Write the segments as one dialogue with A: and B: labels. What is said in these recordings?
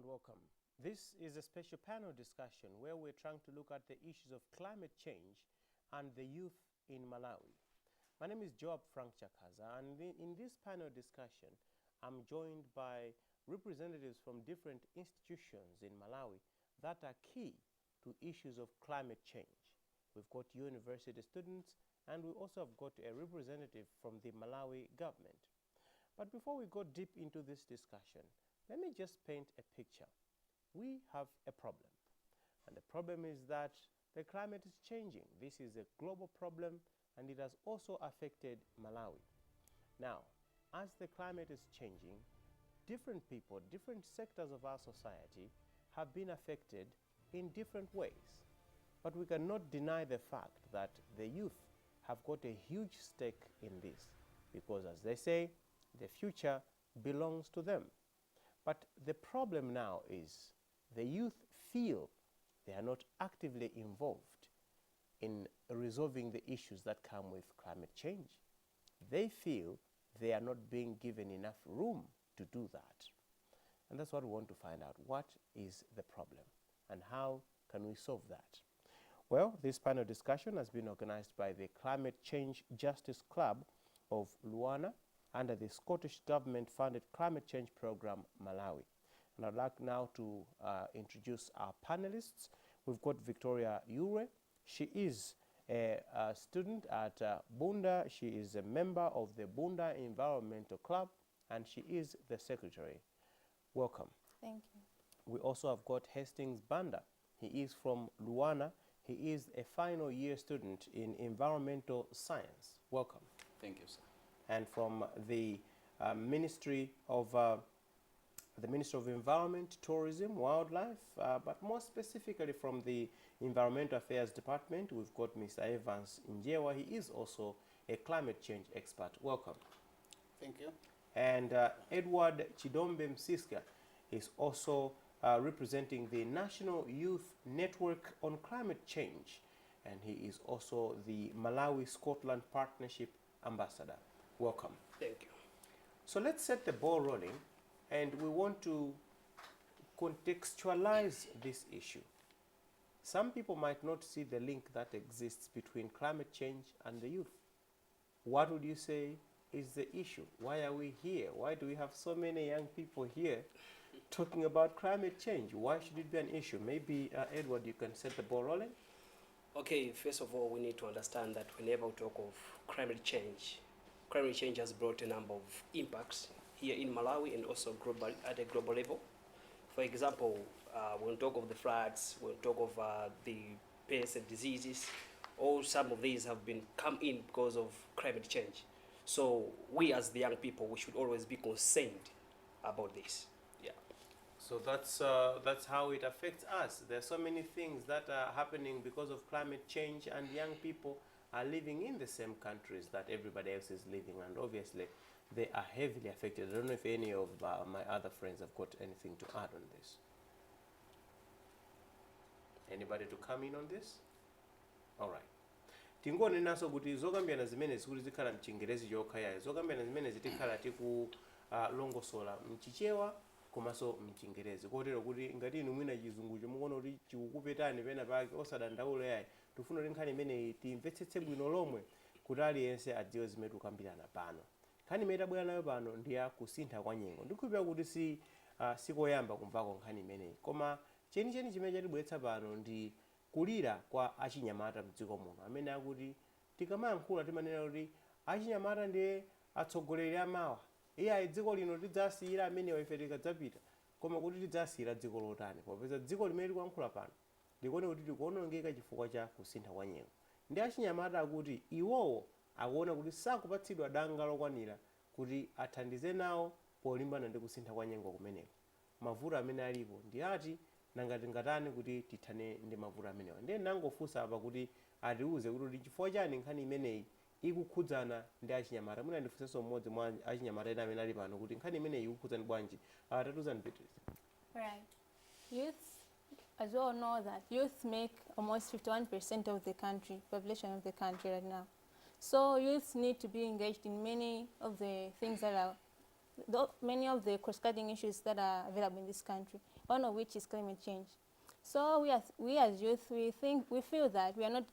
A: welcome. This is a special panel discussion where we're trying to look at the issues of climate change and the youth in Malawi. My name is Joab Frank Chakaza, and in this panel discussion, I'm joined by representatives from different institutions in Malawi that are key to issues of climate change. We've got university students, and we also have got a representative from the Malawi government. But before we go deep into this discussion, let me just paint a picture. We have a problem, and the problem is that the climate is changing. This is a global problem, and it has also affected Malawi. Now, as the climate is changing, different people, different sectors of our society have been affected in different ways. But we cannot deny the fact that the youth have got a huge stake in this, because as they say, the future belongs to them. But the problem now is the youth feel they are not actively involved in resolving the issues that come with climate change. They feel they are not being given enough room to do that. And that's what we want to find out. What is the problem and how can we solve that? Well, this panel discussion has been organized by the Climate Change Justice Club of Luana under the Scottish Government-funded Climate Change Program, Malawi. And I'd like now to introduce our panelists. We've got Victoria Ure. She is a student at Bunda. She is a member of the Bunda Environmental Club, and she is the secretary. Welcome.
B: Thank you.
A: We also have got Hastings Banda. He is from Luana. He is a final year student in environmental science. Welcome.
C: Thank you, sir.
A: And from the Ministry of Environment, Tourism, Wildlife, but more specifically from the Environmental Affairs Department, we've got Mr. Evans Njewa. He is also a climate change expert. Welcome.
C: Thank you.
A: And Edward Chidombe Msiska is also representing the National Youth Network on Climate Change, and he is also the Malawi-Scotland Partnership Ambassador. Welcome.
C: Thank you.
A: So let's set the ball rolling, and we want to contextualize this issue. Some people might not see the link that exists between climate change and the youth. What would you say is the issue? Why are we here? Why do we have so many young people here talking about climate change? Why should it be an issue? Maybe, Edward, you can set the ball rolling?
D: Okay, first of all, we need to understand that whenever we talk of climate change has brought a number of impacts here in Malawi and also global, at a global level. For example, when we talk of the floods, when we talk of the pests and diseases, all some of these have been come in because of climate change. So we as the young people, we should always be concerned about this. Yeah.
A: So that's how it affects us. There are so many things that are happening because of climate change, and young people are living in the same countries that everybody else is living, and obviously they are heavily affected. I don't know if any of my other friends have got anything to add on this. Anybody to come in on this? All right. Tingone naso kuti zokambirana zimene zikuti zikhala mchingerezi chokha yayi, zokambirana zimene zitikhala tiku longosola mchichewa komanso mchingerezi, kotero kuti ngati inu mwina chizungu chomuona kuti chikukupetani pena pake osadandaula yayi, tifuna kuti nkhani imeneyi timvetsetse bwino lomwe kuti aliyense adziwe zimene tikukambirana pano. Nkhani imene tabwera nayo pano ndi ya kusintha kwa nyengo. Ndikukhulupirira kuti sikoyamba kumvako nkhani imeneyi, koma chenicheni chimene chatibweretsa pano ndi kulira kwa achinyamata mdziko muno, amene akuti tikamayankhula timanena kuti achinyamata ndiye atsogoleri amawa. Iye dziko lino tidzasiyira amene ife tikadzapita, koma kuti tidzasiyira dziko lotani, popeza dziko limene tikuyankhula pano ndikuone kuti tikuonongeka chifukwa cha kusintha kwa nyengo. Ndi achinyamata akuti iwowo akuona kuti sakupatsidwa danga lokwanira kuti athandize nawo polimbana ndi kusintha kwa nyengo kumeneko. Mavuto amene alipo ndi ati nanga tingatani kuti tithane ndi mavuto amenewa. Ndiye nangofunsa apa kuti atiuze kuti chifukwa chani nkhani imeneyi ikukhudzana ndi achinyamata. Mwina ndifunsenso mmodzi mwa achinyamata ena amene ali pano kuti nkhani imeneyi ikukhudzani bwanji. Tatuzani Beatrice.
B: Right. Youth, as we all know that youth make almost 51% of the population of the country right now. So youth need to be engaged in many of the things that are many of the cross-cutting issues that are available in this country, one of which is climate change. So we as youth, we feel that we are not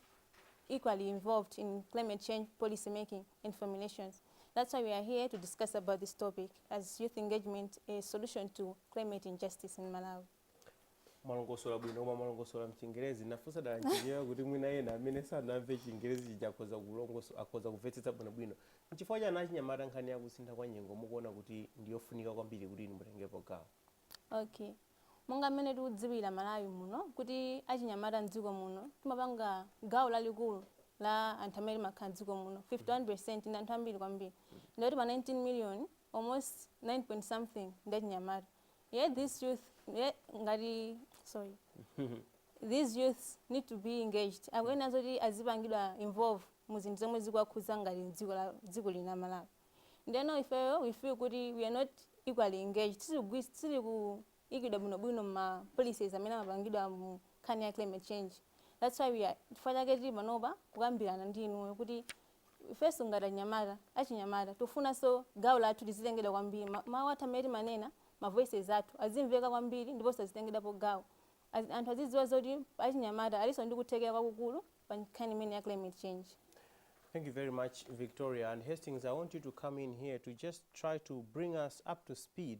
B: equally involved in climate change policy making and formulations. That's why we are here to discuss about this topic as youth engagement, a solution to climate injustice in Malawi.
A: Malongosola bwino koma malongosola mchingerezi nafunsa dala nchijewa kuti mwina yena amene sanamve chingerezi chijakoza kulongoso akoza kumvetsetsa bwinobwino nchifukwa chani achinyamata nkhani yakusintha kwa nyengo mukuona kuti ndiyofunika kwambiri kuti inu mutengepo gawo.
B: Okay, monga mmene tikudziwira Malawi muno kuti achinyamata mdziko muno timapanga gawo lalikulu la anthu amene makhala mdziko muno 51% ndi anthu ambiri kwambiri. Ndikuti pa 19 million almost 9 point something ndi achinyamata. Yet these youth these youths need to be engaged. Akuena zoti azipangidwa involve muzinthu zomwe zikuwakhudza ngati dziko lina Malawi. Then we feel kuti we are not equally engaged. Tili kuikidwa bwinobwino ma policies amene amapangidwa mu nkhani ya climate change. That's why we are chifukwa tili panopa kukambirana ndi inu kuti first ngati achinyamata tofuna so gawo lathu lizitengedwa kwambiri. Mawu athu amene manena ma voices athu azimveka kwambiri ndipo sazitengedapo gawo. Anthu azidziwa zoti achinyamata aliso ndi kuthekera kwakukulu pa nkhani imene ya climate change.
A: Thank you very much, Victoria. And Hastings, I want you to come in here to just try to bring us up to speed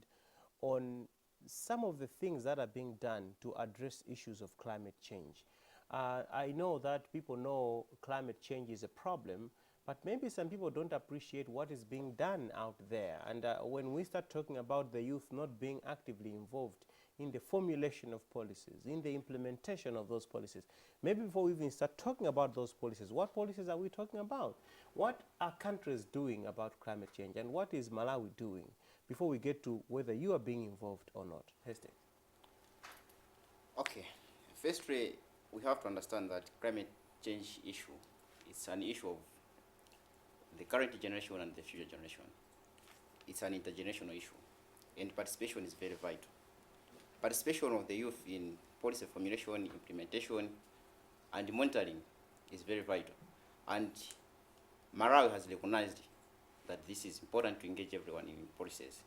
A: on some of the things that are being done to address issues of climate change. I know that people know climate change is a problem, but maybe some people don't appreciate what is being done out there. And when we start talking about the youth not being actively involved in the formulation of policies, in the implementation of those policies, maybe before we even start talking about those policies, what policies are we talking about? What are countries doing about climate change, and what is Malawi doing before we get to whether you are being involved or not? Hastings.
C: Okay. Firstly, we have to understand that climate change issue is an issue of the current generation and the future generation. It's an intergenerational issue, and participation is very vital. Participation of the youth in policy formulation, implementation, and monitoring is very vital. And Malawi has recognized that this is important to engage everyone in policies.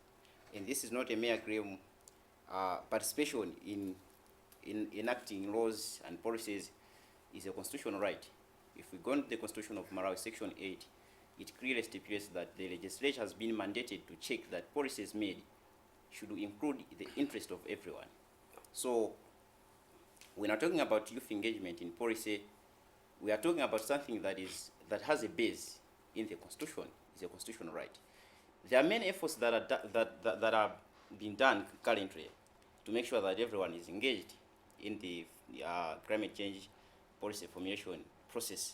C: And this is not a mere claim. Participation in enacting laws and policies is a constitutional right. If we go into the Constitution of Malawi, Section 8, it clearly stipulates that the legislature has been mandated to check that policies made should include the interest of everyone. So when we're talking about youth engagement in policy, we are talking about something that has a base in the Constitution. It's a constitutional right. There are many efforts that are being done currently to make sure that everyone is engaged in the climate change policy formulation process.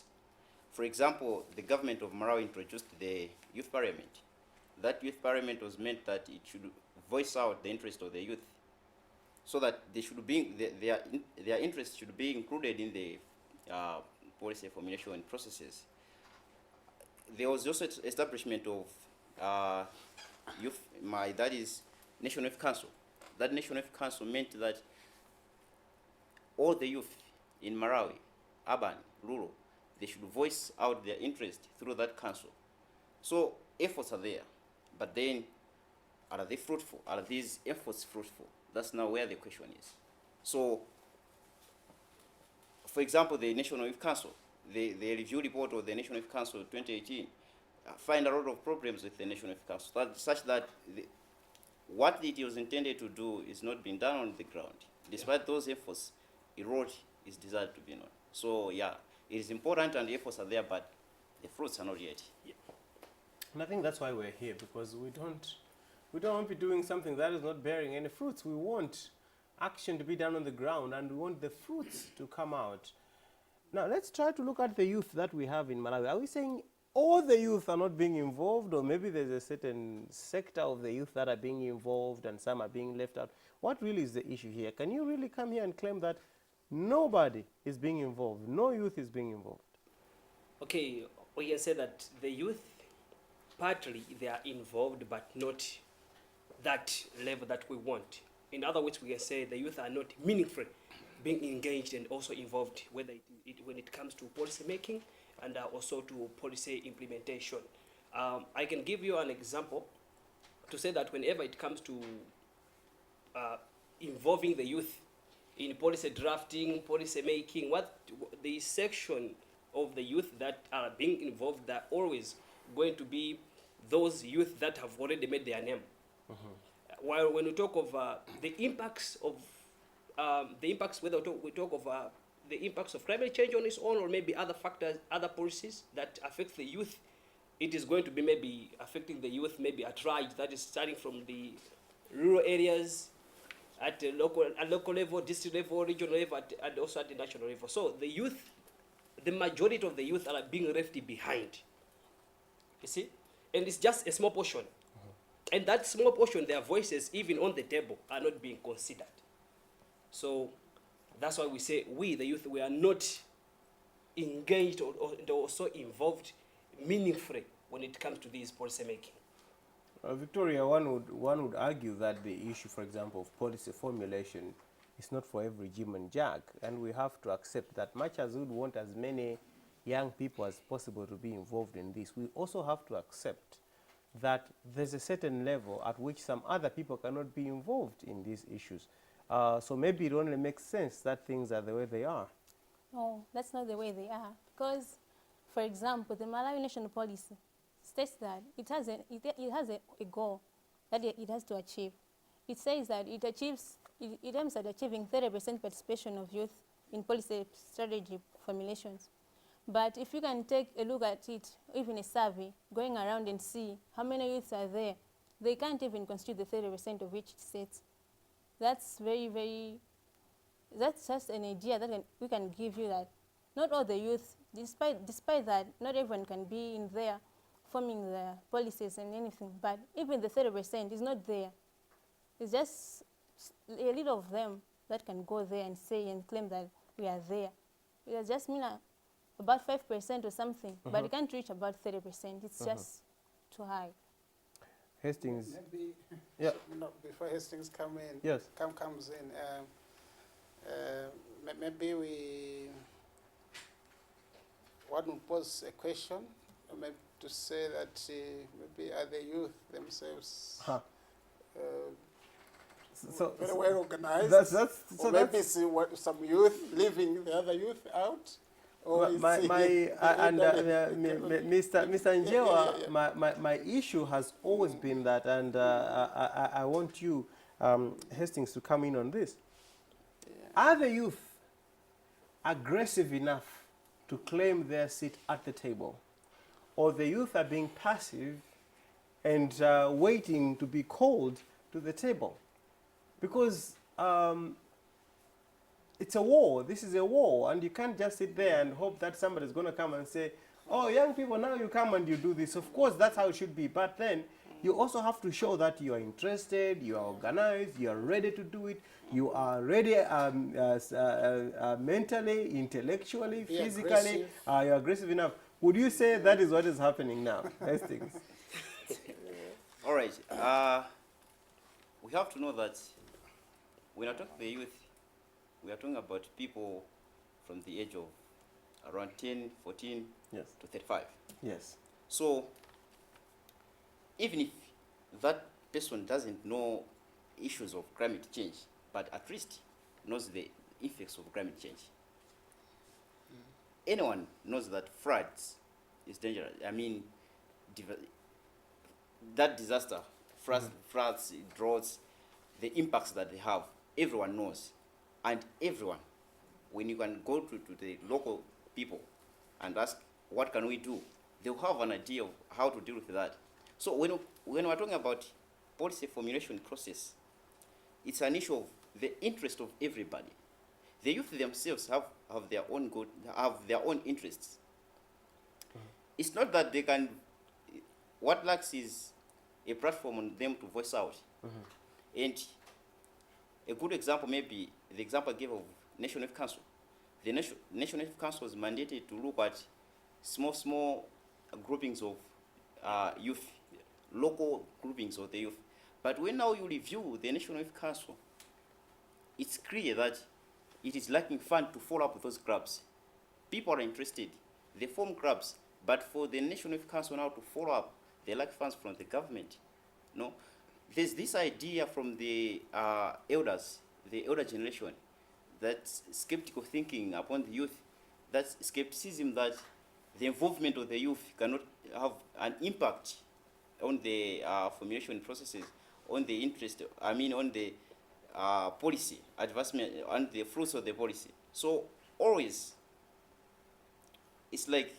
C: For example, the government of Malawi introduced the youth parliament. That youth parliament was meant that it should voice out the interest of the youth, so that they should be their interests should be included in the policy formulation processes. There was also establishment of that is National Youth Council. That National Youth Council meant that all the youth in Malawi, urban, rural, they should voice out their interest through that council. So efforts are there, but then are they fruitful? Are these efforts fruitful? That's now where the question is. So, for example, the National Youth Council, the review report of the National Youth Council 2018 find a lot of problems with the National Youth Council, such that what it was intended to do is not being done on the ground. Despite those efforts, a road is desired to be known. So yeah, it is important and the efforts are there, but the fruits are not yet. Yeah.
A: And I think that's why we're here, because we don't want to be doing something that is not bearing any fruits. We want action to be done on the ground, and we want the fruits to come out. Now let's try to look at the youth that we have in Malawi. Are we saying all the youth are not being involved, or maybe there's a certain sector of the youth that are being involved and some are being left out? What really is the issue here? Can you really come here and claim that nobody is being involved, no youth is being involved?
D: Okay, we can say that the youth, partly they are involved, but not that level that we want. In other words, we can say the youth are not meaningfully being engaged and also involved, whether when it comes to policy making and also to policy implementation. I can give you an example. to say that whenever it comes to involving the youth in policy drafting, policy making, what the section of the youth that are being involved are always going to be those youth that have already made their name. While when we talk of the impacts of whether we talk of the impacts of climate change on its own, or maybe other factors, other policies that affect the youth, it is going to be maybe affecting the youth maybe at large, that is starting from the rural areas, at a local level, district level, regional level, and also at the national level. So the youth, the majority of the youth are being left behind. You see? And it's just a small portion. And that small portion, their voices, even on the table, are not being considered. So that's why we say we, the youth, we are not engaged or also involved meaningfully when it comes to this policy making.
A: Victoria, one would argue that the issue, for example, of policy formulation is not for every Jim and Jack, and we have to accept that much as we would want as many young people as possible to be involved in this, we also have to accept that there's a certain level at which some other people cannot be involved in these issues. So maybe it only makes sense that things are the way they are.
B: No, that's not the way they are. Because, for example, the Malawi national policy states that it has a goal that it has to achieve. It says that it aims at achieving 30% participation of youth in policy strategy formulations. But if you can take a look at it, even a survey, going around and see how many youths are there, they can't even constitute the 30% of which it states. That's that's just an idea that we can give you, that not all the youth, despite that, not everyone can be in there forming the policies and anything, but even the 30% is not there. It's just a little of them that can go there and say and claim that we are there. It just mean about 5% or something, but it can't reach about 30%. It's just too high.
A: Hastings.
E: Maybe,
A: Yeah.
E: before Hastings comes in,
A: Yes.
E: Maybe one would pose a question, or maybe to say that maybe are the youth themselves very well organized? Or maybe see what some youth leaving the other youth out.
A: Mr. Njewa, my issue has always been that, and I want you, Hastings, to come in on this. Are the youth aggressive enough to claim their seat at the table, or the youth are being passive and waiting to be called to the table? Because it's a war. This is a war, and you can't just sit there and hope that somebody's going to come and say, oh, young people, now you come and you do this. Of course, that's how it should be. But then you also have to show that you are interested, you are organized, you are ready to do it, you are ready mentally, intellectually, physically, you're aggressive enough. Would you say that is what is happening now? Hastings.
C: All right. We have to know that when I talk to the youth, we are talking about people from the age of around 10, 14
A: Yes.
C: to 35.
A: Yes.
C: So even if that person doesn't know issues of climate change, but at least knows the effects of climate change. Anyone knows that floods is dangerous. I mean, that disaster, floods, droughts, the impacts that they have, everyone knows. And everyone, when you can go to the local people and ask, what can we do? They'll have an idea of how to deal with that. So when we're talking about policy formulation process, it's an issue of the interest of everybody. The youth themselves have their own good, have their own interests. It's not that they can, what lacks is a platform on them to voice out. And a good example may be the example I gave of National Youth Council. The National Youth Council is mandated to look at small groupings of youth, local groupings of the youth. But when now you review the National Youth Council, it's clear that it is lacking funds to follow up with those clubs. People are interested, they form clubs, but for the National Youth Council now to follow up, they lack funds from the government. No, there's this idea from the elders, the elder generation, that skeptical thinking upon the youth, that skepticism that the involvement of the youth cannot have an impact on the formulation processes, on the interest, on the policy advancement and the fruits of the policy. So always, it's like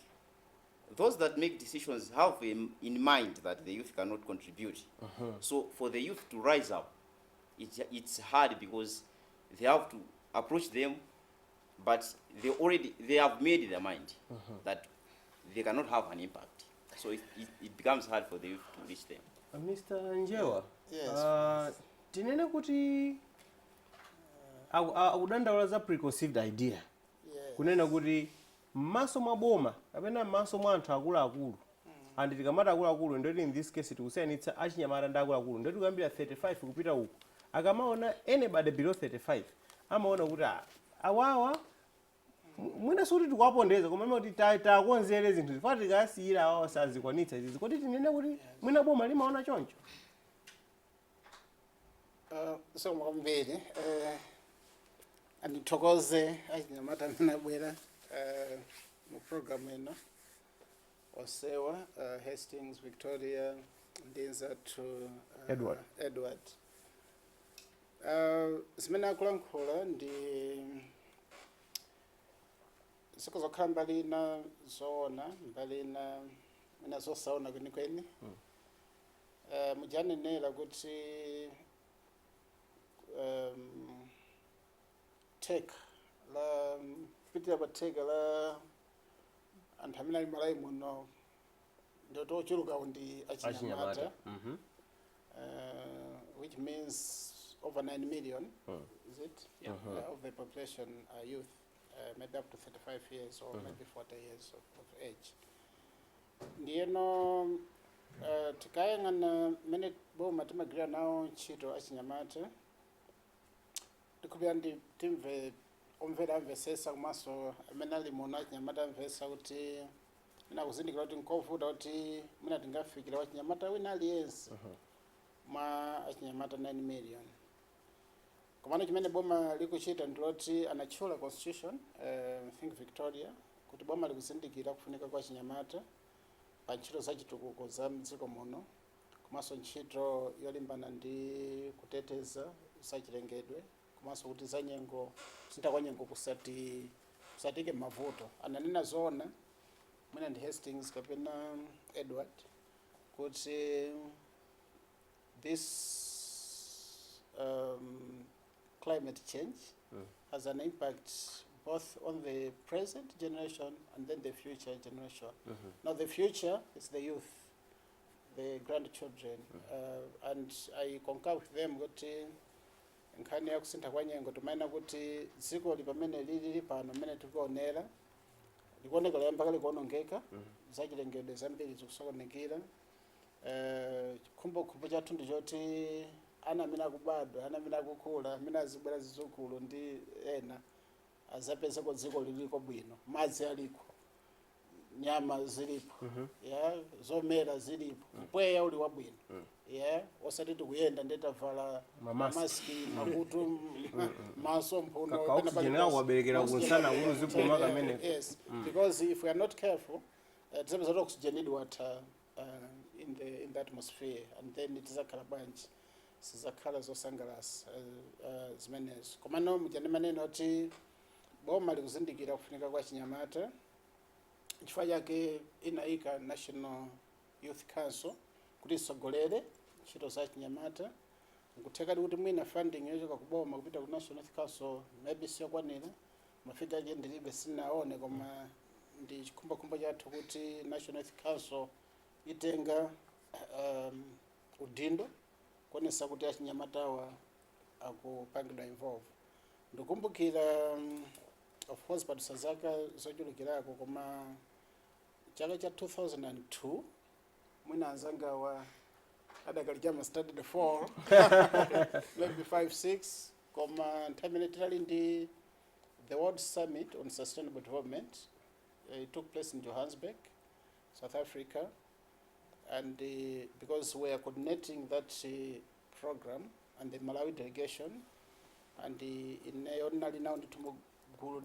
C: those that make decisions have in mind that the youth cannot contribute. So for the youth to rise up, it's hard because they have to approach them, but they have made their mind that they cannot have an impact. So it becomes hard for the youth to reach them.
A: Mr. Njewa,
E: Yes.
A: tinene kuti akudandaula za preconceived idea.
E: Yes.
A: Kunena kuti m'maso mwa boma kapena m'maso mwa anthu akuluakulu, and tikamati akuluakulu ndoti in this case tikusayanitsa achinyamata ndi akuluakulu, ndoti kuyambira 35 kupita uku, akamaona anybody below 35 amaona kuti awawa mwina suti tikuwapondeza koma kuti takonzere zinthu zifuna tikasiyira awawa sazikwanitsa izizi, kuti tinene kuti mwina boma limaona choncho.
E: So mwambiri andithokoze achinyamata amene abwera mu program ino osewa Hastings, Victoria, ndinza to Edward. Zimene akulankhula ndi sikozokhala mbali ina zoona, mbali ina zosaona kwenikweni. Mujanenera kuti take la pitira pa take la anthu amene ali Malawi muno ndotochuluka ndi achinyamata, which means over 9 million, is it?
C: Yeah.
E: Of the population are youth, maybe up to 35 years or maybe 40 years of age. Ndiyeno tikayang'ana mene boma timagwira nawo ntchito achinyamata, tikupita ndi timve omvera amvesesa komanso amene ali muno achinyamata amvesa kuti mina kuzindikira kuti nkovuta kuti mina tingafikira wachinyamata wina aliyense mwa achinyamata 9 million. Komano chimene boma likuchita ndiloti anatchula constitution, I think Victoria, kuti boma likuzindikira kufunika kwa achinyamata pa ntchito za chitukuko za mdziko muno, komanso ntchito yolimbana ndi kuteteza zachilengedwe, komanso kuti za nyengo kusintha kwa nyengo kusatike mavuto. Ananena zoona mwina ndi Hastings kapena Edward kuti this climate change has an impact both on the present generation and then the future generation. Now the future is the youth, the grandchildren, and I concur with them kuti nkhani ya kusintha kwa nyengo timaina kuti dziko pamene lili pano mmene tikuonera likuoneka layamba likuonongeka, zachilengedwe zambiri zikusokonekera. Chikhumbokhumbo chathu ndi choti ana amene akubadwa, ana amene akukula, amene azibwera zidzukulu ndi ena azapezeko dziko liliko bwino, madzi aliko, nyama zilipo, zomera zilipo, mpweya uli wabwino, osati tikuyenda ndetavala maski makutu maso mphuno
A: waberekera kunsana kuno zipuma kamene.
E: Yes, because if we are not careful, there's oxygen in water in the atmosphere, and then it is a calabanch. Sizakhala zosangalasa zimenezo. Komano mujane maneno oti boma likuzindikira kufunika kwa achinyamata, chifukwa chake inaika National Youth Council kuti isogolere ntchito za achinyamata. Nkutheka kuti mwina funding yochoka kuboma kupita ku National Youth Council maybe siyokwanira, mafika ake ndilibe sinaone, koma ndi chikhumbokhumbo chathu kuti National Youth Council itenga udindo kuonesa kuti achinyamatawa akupangidwa involve. Ndikumbukira of course padusa zaka zochulukirako, koma chaka cha 2002 mwina anzangawa adakali chama started 4 maybe 5-6, koma nthawi imene tinali ndi the World Summit on Sustainable Development. It took place in Johannesburg, South Africa, and because we are coordinating that program and the Malawi delegation, and in a ordinary now to guru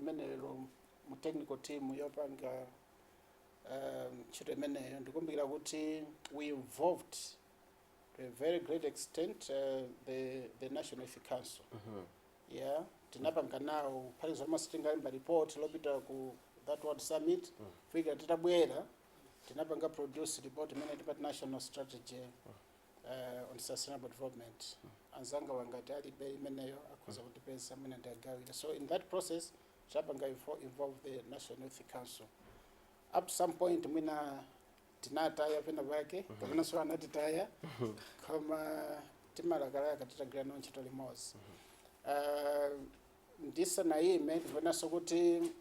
E: mu technical team yopanga chiremene ndikumbira kuti we involved to a very great extent the National Youth Council. Yeah, tinapanga nawo pali almost tingalimba report lobita ku that World Summit fika titabwera tinapanga produce report imene tipa national strategy on sustainable development anzanga wangati alibe imeneyo akhoza kutipeza mwina ndagawira. So in that process tinapanga involve the National Youth Council. Up to some point mwina tinataya pena vake kapena so anatitaya kama timalakalaka titagwira nawo ntchito limodzi. Ndisa na ime ndikuonaso kuti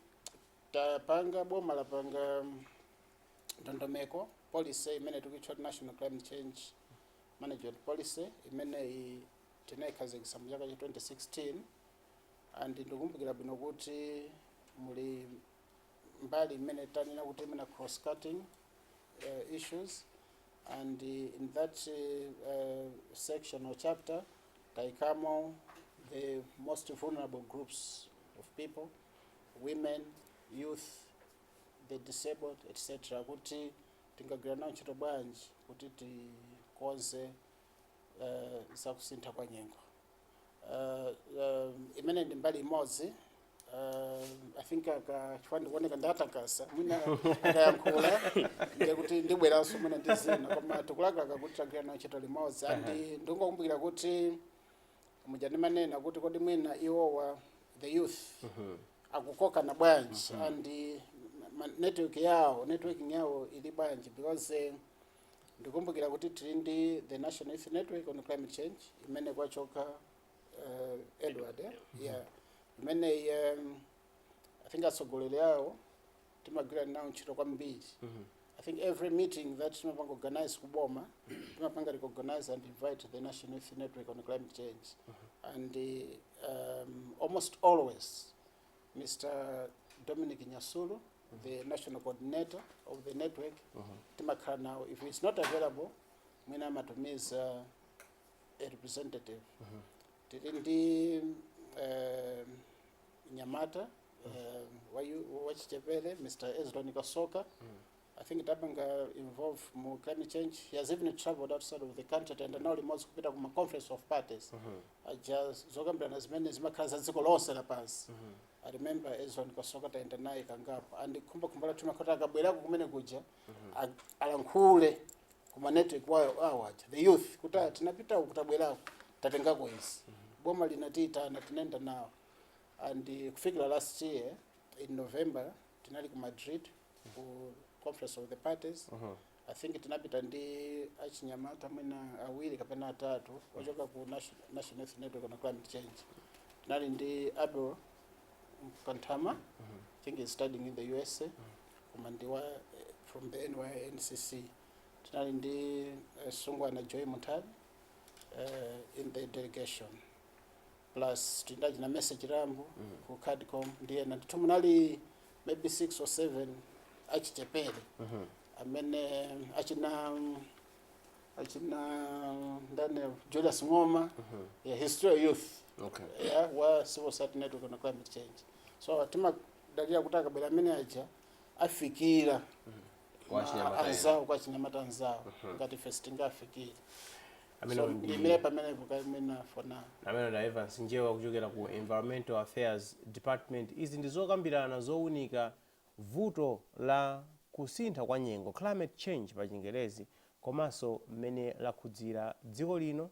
E: tapanga boma lapanga ndondomeko policy imene tikutchula National Climate Change Management Policy imene tinayikhazikitsa mu chaka cha 2016, and ndikumbukira bwino kuti muli mbali imene tanena kuti imene cross cutting issues, and in that section or chapter taikamo the most vulnerable groups of people, women, youth, the disabled, etc. kuti tingagwira nawo ntchito bwanji kuti tikonze za kusintha kwa nyengo. Imene ndi mbali imodzi. I think chifukwa ndikuoneka ndatakasa mwina akayankhula ndikuti ndibweranso mwina ndi zina koma tikulakalaka kuti tagwira nawo ntchito limodzi, and ndingokumbukira kuti mujani manena kuti kodi mwina iwowa the youth akukoka na bwanji and networking yawo ili bwanji, because ndikumbukira kuti tili ndi the National Youth Network on Climate Change imene kwachoka Edward yeah imene I think atsogoleri yawo timagwira nawo ntchito kwambiri. I think every meeting that timapanga organize kuboma timapanga recognize and invite the National Youth Network on Climate Change, and almost always Mr. Dominic Nyasulu, the national coordinator of the network, timakhala nawo. If it's not available mwina amatumiza a representative. Tili ndi Nyamata wachichepere Mr. Ezron Kasoka. I think tapanga involved more climate change. He has even traveled outside of the country and now remote kupita kuma conference of parties. Just zokambirana zimene zimakhala za dziko lonse lapansi. I remember Ezron Kasoka taenda naye kangapo, and kumbukira timakhala akabwerako kumene kuja alankhule kuma network wawo the youth kuti tinapita kutabwerako tatengako izi boma linatitana tinenda nawo. And kufikira last year in November tinali ku Madrid ku conference of the parties. I think tinapita ndi achinyamata mwina awiri kapena atatu wachoka ku National Youth Network on Climate Change. Tinali ndi Abel Kantama, I think he's studying in the USA, kumandiwa from the NYNCC. Tinali ndi Sungwana Joy Mutali in the delegation. Plus tindaji na message rambu ku Cadcom ndiye na tumunali maybe 6 or 7 achichepere amene achina ndane Julius Ngoma yeah, history youth yeah wa civil society network on climate change. So tima dalila kutaka bela amene aja afikira anzao kwa chinyamata anzao ngati first ngafikira. So ndimire pamene kukamena for now.
A: Amene da Evans njewa kuchokera ku Environmental Affairs Department. Izi ndizokambirana zowunika vuto la kusintha kwa nyengo, climate change pa Chingerezi, komanso mmene lakhudzira dziko lino,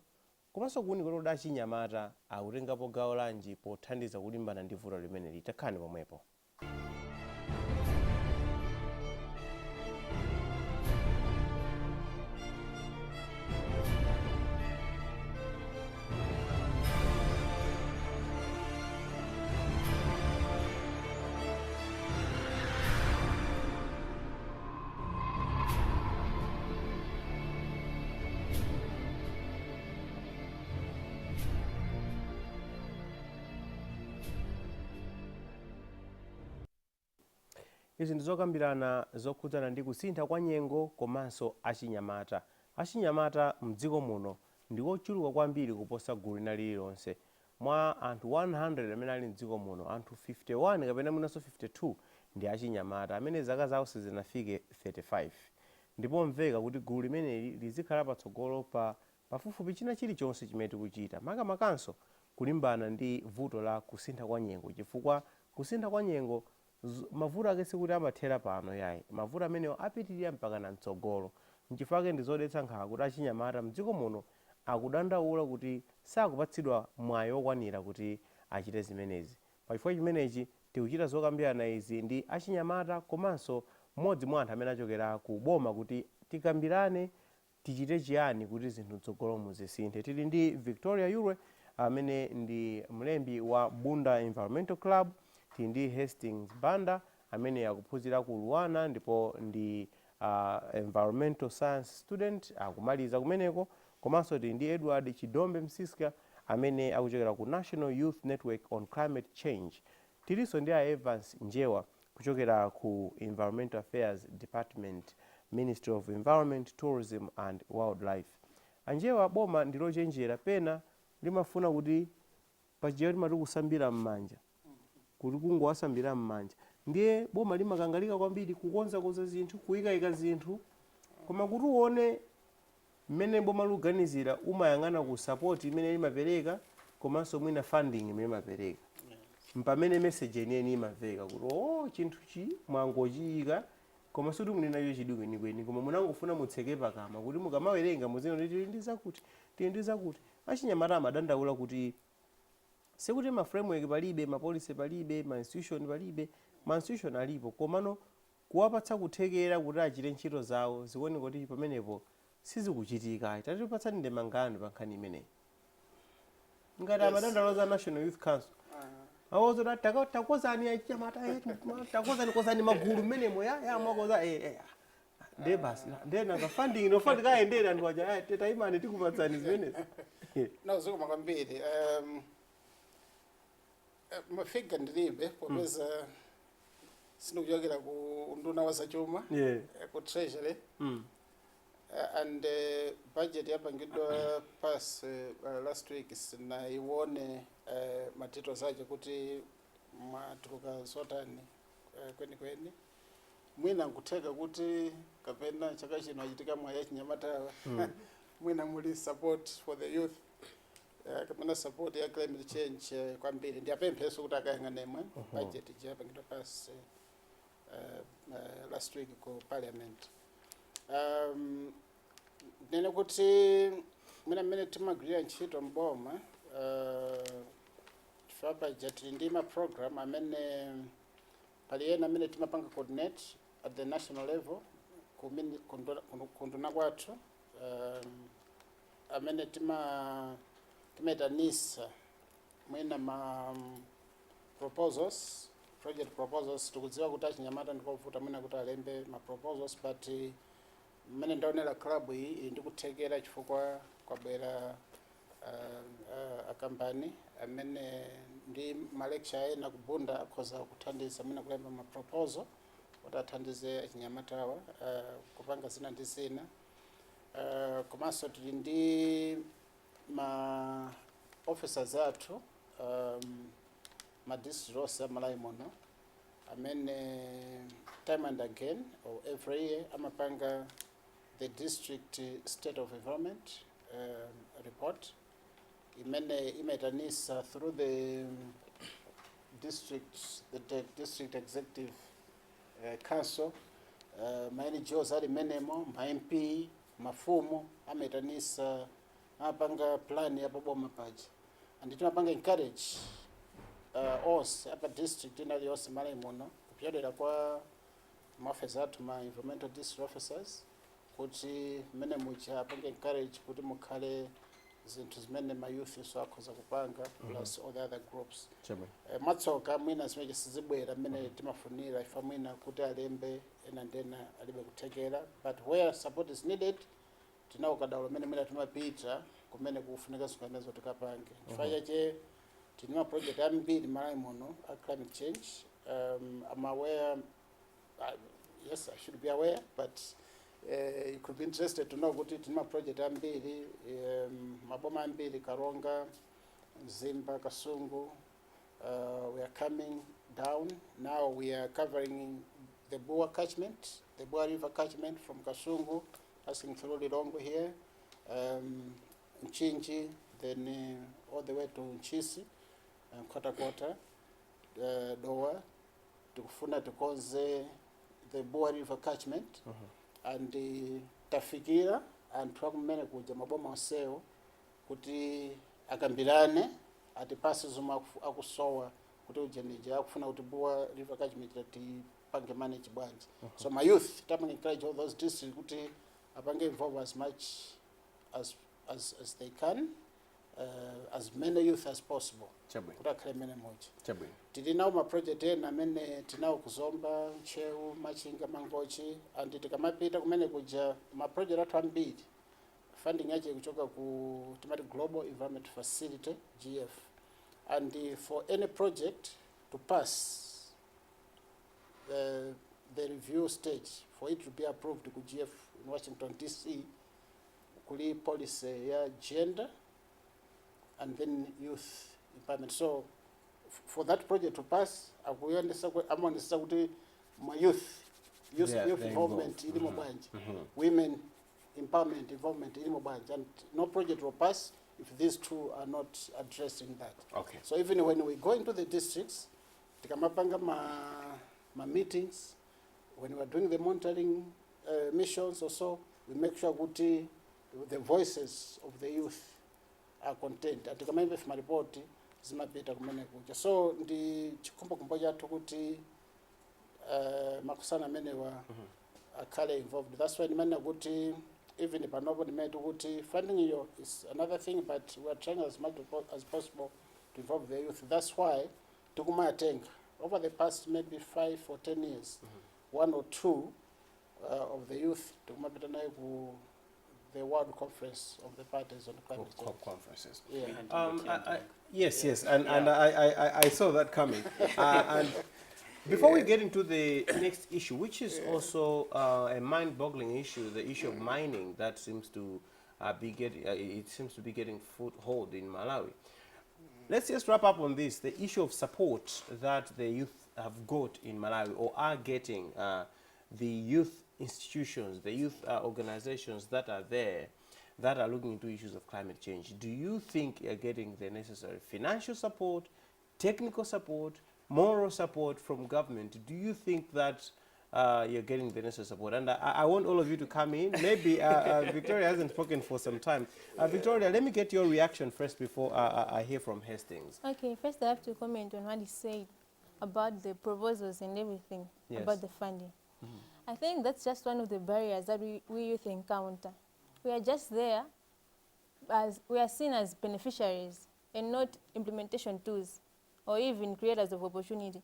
A: komanso kuwunika kuti achinyamata akutengapo gawo lanji pothandiza kulimbana ndi vuto limene litakhani pomwepo. Izi ndizokambirana zokhudzana ndi kusintha kwa nyengo komanso achinyamata. Achinyamata mdziko muno ndi ochuluka kwambiri kuposa gulu lina lililonse. Mwa anthu 100 amene ali mdziko muno, anthu 51 kapena mwinanso 52 ndi achinyamata amene zaka zawo sizinafike 35. Ndipo mveka kuti gulu limeneli lizikhala patsogolo pafupifupi china chilichonse chimene tikuchita, makamaka kulimbana ndi vuto la kusintha kwa nyengo, chifukwa kusintha kwa nyengo mavuto ake sikuti amathera pano yayi, mavuto amenewo apitirira mpaka na mtsogolo. Nchifukwa ndi zodetsa nkhawa kuti achinyamata mdziko muno akudandaula kuti sakupatsidwa mwayi wokwanira kuti achite zimenezi. Pachifukwa chimenechi tikuchita zokambirana izi ndi achinyamata komanso mmodzi mwa anthu amene achokera ku boma kuti tikambirane tichite chiyani kuti zinthu mtsogolo muzisinthe. Tili ndi Victoria Yure amene ndi mlembi wa Bunda Environmental Club, tili ndi Hastings Banda amene akuphunzira ku Luwana ndipo ndi environmental science student akumaliza kumeneko, komanso tili ndi Edward Chidombe Msiska amene akuchokera ku National Youth Network on Climate Change. Tilinso ndi Evans Njewa kuchokera ku Environmental Affairs Department, Ministry of Environment, Tourism and Wildlife. Anjewa boma ndilochenjera pena limafuna kuti pachiya timati kusambira m'manja, kuti kungowasambira m'manja. Ndiye boma limakangalika kwambiri kukonza zinthu, kuyika zinthu, koma kuti uone mmene boma luganizira umayang'ana ku support imene limapereka komanso mwina funding imene limapereka. Mpamene message yeniyeni imaveka kuti chinthuchi mwangochiyika koma suti munena chidwi kwenikweni, koma munangofuna mutseke pakama kuti mukamawerenga muzino tili ndi zakuti. Achinyamata amadandaula kuti sikuti ma framework palibe, ma policy palibe, ma institution palibe, ma institution alipo, komano kuwapatsa kuthekera kuti achite ntchito zawo zikuoneka kuti pamenepo sizikuchitika. Tatipatsani ndemangano pa nkhani imeneyi. Ngati amadandaula za National Youth Council awozo takozani achinyamata takozani magulu menemo ya mwakoza nde basi nde nanga funding no fund kaendera ndi waja teta imani tikupatsani zimenezi.
E: Nazo koma kwambiri mafika ndilibe popeza sindikuchokera ku nduna wa zachuma ku treasury and budget yapangidwa pass last week sinaione matito zache kuti matuka zotani kwenikweni. Mwina nkutheka kuti kapena chaka chino achitika mwa ya chinyamatawa mwina muli support for the youth kapena support ya climate change kwambiri. Ndiyapempheso kuti akayang'anemwe budget yapangidwa pass last week ku parliament. Nene kuti mwina mmene timagwirira ntchito mboma chifukwa budget ndi ma program amene paliyena amene timapanga coordinate at the national level kunduna kwathu amene timetanisa mwina ma project proposals. Tikudziwa kuti achinyamata ndikovuta mwina kuti alembe ma proposals, but mmene ndaonera club iyi ndikuthekera chifukwa kwabwera akampani amene ndi malecture ena kubunda akhoza kuthandiza mwina kulemba ma proposal kuti athandize achinyamatawa kupanga zina ndi zina. Komanso tili ndi ma officers athu ma district onse Malawi muno amene time and again or every year amapanga the district state of environment report imene imetanisa through the district executive council, ma NGOs ali menemo, ma MP, mafumu ametanisa apanga plan ya boma paja. And tunapanga encourage us apa district inali yose Malawi muno kupyadera kwa maofisa athu ma environmental district officers kuti mmene mucha apanga encourage kuti mukhale zinthu zimene ma youth so akhoza kupanga plus all the other groups. Matsoka mwina zimene sizibwera mmene timafunira ifa mwina kuti alembe ena ndena alibe kuthekera, but where support is needed tinawo kadaulo mmene mwina timapita kumene kufunika zikuenezo tikapange. Chifukwa che tinima project ambiri Malawi muno a climate change. I'm aware, yes I should be aware, but you could be interested to know kuti tinima project ambiri maboma ambiri Karonga, Zimba, Kasungu. We are coming down. Now we are covering the Bua catchment, the Bua River catchment from Kasungu, passing through Lilongwe here, Nchinji, then all the way to Nchisi, Kota, Doa, to Kufuna to Konze, the Bua River catchment, and Tafikira, and Twakumene kuja maboma oseo, kuti akambirane, ati pasi zuma akusowa, kuti ujenija, akufuna kuti Bua River catchment ati pange manage bwanji. So my youth, tapping encourage all those districts kuti apange involve as much as they can, as many youth as possible. Kuta kremene moja. Tidi now my project na mene tinao kuzomba, Cheu, Machinga, Mangochi, and tikamapita kumene kuja my project at one bid. Funding yache kuchoka ku Global Environment Facility, GF. And for any project to pass the review stage, for it to be approved to GF in Washington DC, kuli policy ya gender and then youth empowerment. So for that project to pass, I'm on the youth involvement in women empowerment involvement in and no project will pass if these two are not addressing that.
A: Okay.
E: So even when we go into the districts, tikamapanga ma meetings, when we are doing the monitoring missions or so, we make sure that the voices of the youth are contained. Atikamaive fuma report zimapita kumene kuja. So ndi chikumbo kumboja tukuti makusana mene wa akale involved. That's why nimana kuti even if nobody made kuti funding you is another thing, but we are trying as much as possible to involve the youth. That's why tukuma think over the past maybe 5 or 10 years, 1 or 2 of the youth tukuma pita nayo ku the World Conference of the Parties on Climate Change.
A: Conferences.
E: Yeah.
A: Yes, and I saw that coming. And before we get into the next issue, which is also a mind-boggling issue, the issue of mining that seems to be getting foothold in Malawi. Let's just wrap up on this: the issue of support that the youth have got in Malawi or are getting. The youth institutions, the youth organizations that are there, that are looking into issues of climate change. Do you think you're getting the necessary financial support, technical support, moral support from government? Do you think that you're getting the necessary support? And I want all of you to come in. Maybe Victoria hasn't spoken for some time. Victoria, let me get your reaction first before I hear from Hastings.
B: Okay, first I have to comment on what he said about the proposals and everything, about the funding. I think that's just one of the barriers that we youth encounter. We are just there, as we are seen as beneficiaries and not implementation tools or even creators of opportunity.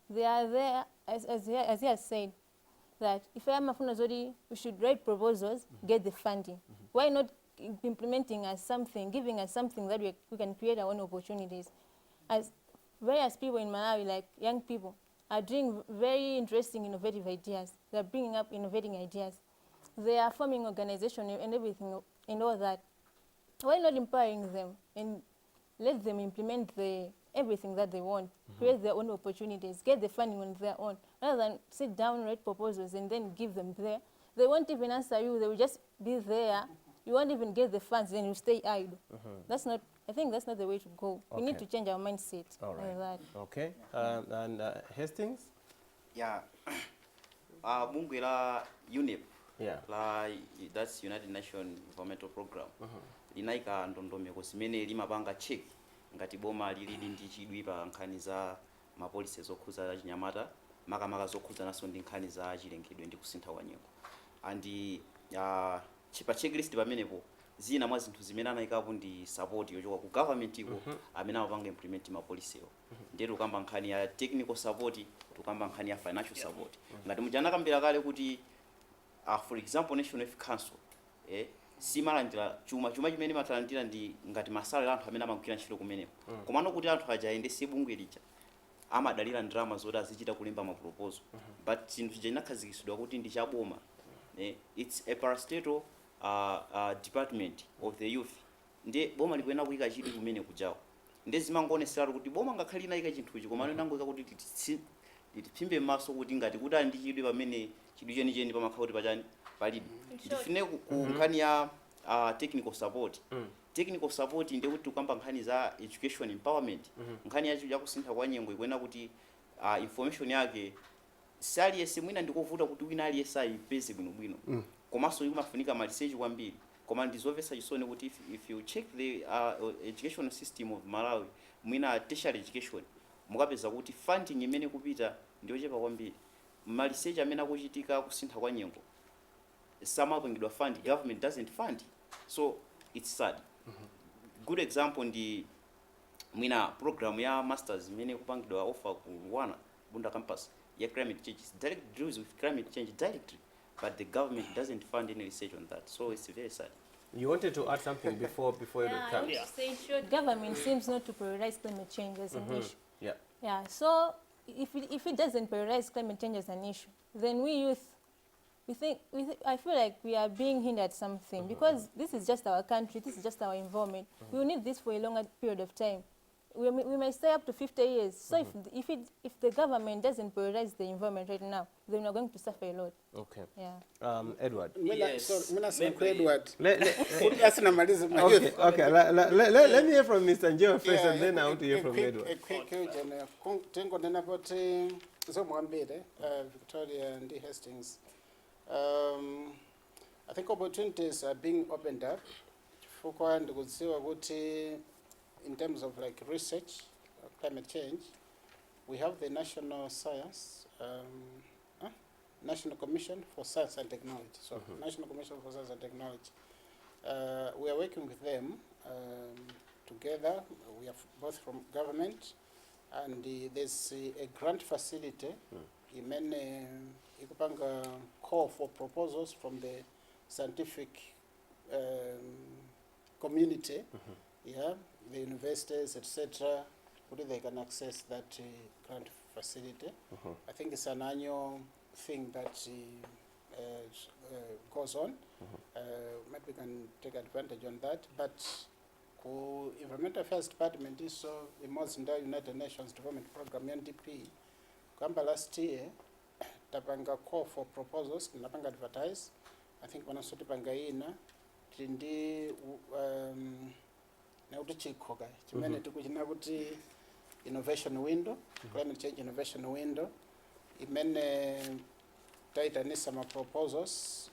B: They are there, as he has said, that if I am a Funazodi, we should write proposals, get the funding. Why not implementing as something, giving us something that we can create our own opportunities? As various people in Malawi, like young people, are doing very interesting, innovative ideas. They're bringing up innovating ideas. They are forming organizations and everything and all that. Why not empowering them and let them implement everything that they want, create their own opportunities, get the funding on their own, rather than sit down, write proposals, and then give them there. They won't even answer you. They will just be there. You won't even get the funds, then you stay idle. That's not. I think that's not the way to go. We need to change our mindset.
A: All right.
B: Like that.
A: Okay. And Hastings?
C: Yeah. Bungu la UNEP.
A: Yeah.
C: That's United Nations Environmental Program. Linaika ndondomeko zimene limapanga check ngati boma lili ndi chidwi pa nkhani za mapolisi zokhuza chinyamata makamaka zokhuza naso ndi nkhani za chilengedwe ndi kusintha kwa nyengo. And chipa checklist pamenepo zina mwa zinthu zimene anayikapo ndi support yochoka ku government iko amene amapanga implement mapolisiwo. Ndero kamba nkhani ya technical support, tukamba nkhani ya financial support. Ngati mujana kambira kale kuti for example National Youth Council simalandira chuma chimene matalandira ndi ngati masala anthu amene amagwira ntchito kumeneko. Komano kuti anthu ajaendese bungwe lija amadalira ndrama zoti azichita kulemba ma proposal. But chinthu chinakhazikitsidwa kuti ndi chaboma. It's a parastatal department of the youth ndi boma likuena kuyika chidwi kumene kujawo ndi zimangoonetsera kuti boma ngakhale inayika chinthuchi koma nangoika kuti tipimbe maso kuti ngati kuti ali ndi chidwi pamene chidwi chenicheni pamakhala kuti pachani palibe ndifune ku nkhani ya technical support. Technical support ndi kuti tukamba nkhani za education empowerment, nkhani ya kusintha kwa nyengo ikuena kuti information yake sali yese mwina ndikovuta kuti wina ali yesa ipeze bwinobwino komanso imafunika ma research kwambiri koma ndizomvetsa chisoni kuti if you check the education system of Malawi mwina tertiary education mukapeza kuti funding imene kupita ndiyochepa kwambiri. Ma research amene akuchitika kusintha kwa nyengo samapangidwa fund, government doesn't fund, so it's sad. Good example ndi mwina program ya masters imene kupangidwa offer ku Rwanda Bunda campus ya climate change, direct deals with climate change directly, but the government doesn't fund any research on that, so it's very sad.
A: You wanted to add something before you come?
B: Yeah. Say short, government seems not to prioritize climate change as an issue.
A: Yeah.
B: Yeah. So if it doesn't prioritize climate change as an issue, then we youth, I feel like we are being hindered something because this is just our country, this is just our environment. We will need this for a longer period of time. We may stay up to 50 years. So if the government doesn't prioritize the environment right now, then we're going to suffer a lot.
A: Okay.
B: Yeah.
A: Edward.
D: Yes,
E: Edward.
A: Okay. Let me hear from Mr. Njeo first, and then I want to hear from Edward.
E: A quick tengo nena poti zomwambire Victoria and Hastings. I think opportunities are being opened up. Fukwa and kuziwa kuti in terms of like research, climate change, we have the National Commission for Science and Technology. So National Commission for Science and Technology. We are working with them together. We are both from government, and there's a grant facility. Ikupanga call for proposals from the scientific community. Yeah. The universities, etc., whether they can access that grant facility. I think it's an annual thing that goes on. Maybe we can take advantage on that. But the Environmental Affairs Department is so immersed in the United Nations Development Program, UNDP. Kamba last year, tapanga call for proposals, napanga advertise. I think when I saw tapanga ina, tindi na utichikoga chimene tikuchina kuti innovation window, climate change innovation window, imene taitanisa ma proposals.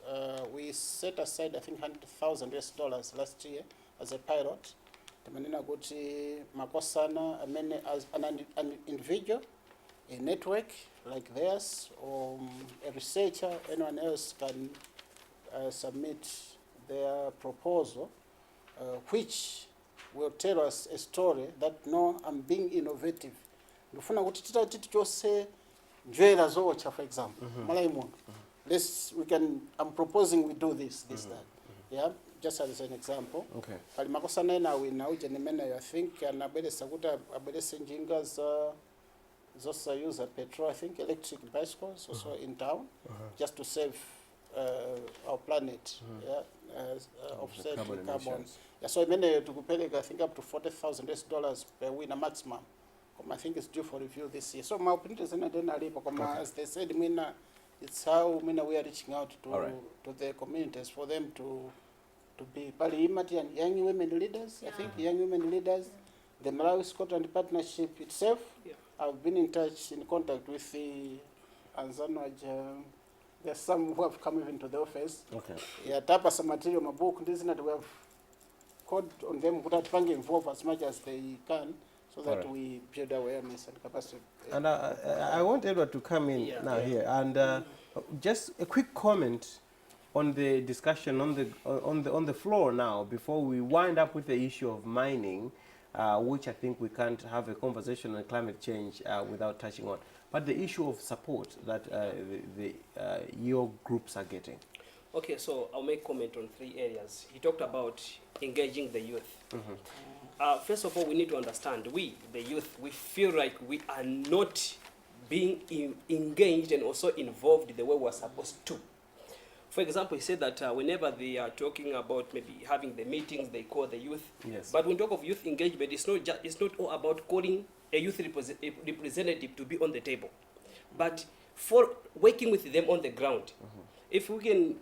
E: We set aside I think $100,000 last year as a pilot. Temanina kuti makosana amene as an individual, a network like theirs, or a researcher, anyone else can submit their proposal, which will tell us a story that no, I'm being innovative. Ndifuna kuti titi chose njwera zocha, for example. Malawi I'm proposing we do this, that. Yeah, just as an example.
A: Okay.
E: Pali makosa nena wina uje nimene I think anabelesa kuti abelesa njinga zosa use petrol, I think electric bicycles also in town, just to save our planet, offset carbon. Yeah, so many to I think up to $40,000 per winner maximum. I think it's due for review this year. So my opinion is as they said, it's how we are reaching out to the communities for them to be parliamentary and young women leaders. I think young women leaders, the Malawi Scotland Partnership itself. I've been in contact with the Anzanwaj. There's some who have come even to the office. Okay. Yeah, tapa some material, my book, this is not we have called on them to involve as much as they can, so that we build awareness and capacity.
A: And I want Edward to come in here, and just a quick comment on the discussion on the floor now before we wind up with the issue of mining, which I think we can't have a conversation on climate change without touching on. But the issue of support that your groups are getting.
D: Okay, so I'll make comment on 3 areas. He talked about engaging the youth. First of all, we need to understand, we, the youth, we feel like we are not being engaged and also involved the way we're supposed to. For example, he said that whenever they are talking about maybe having the meetings, they call the youth.
A: Yes.
D: But when we talk of youth engagement, it's not all about calling a youth representative to be on the table, but for working with them on the ground. If we can,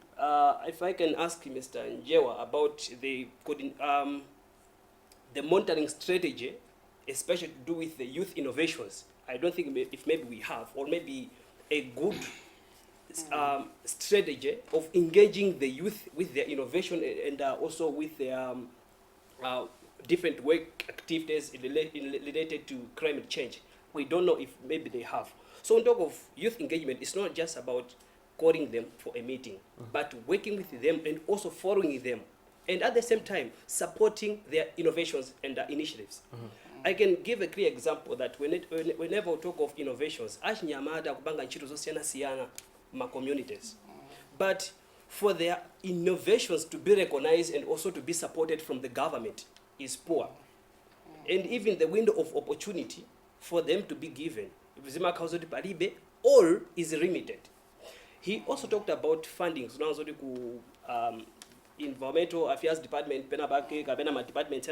D: if I can ask Mr. Njewa about the monitoring strategy, especially to do with the youth innovations. I don't think if maybe we have, or maybe a good strategy of engaging the youth with their innovation and also with their different work activities related to climate change. We don't know if maybe they have. So on top of youth engagement, it's not just about calling them for a meeting, but working with them and also following them, and at the same time supporting their innovations and initiatives. I can give a clear example that whenever we talk of innovations, achinyamata kubanga ntchito zosiyana-siyana ma communities, but for their innovations to be recognized and also to be supported from the government is poor, and even the window of opportunity for them to be given, all is limited. He also talked about funding. So now environmental affairs department, department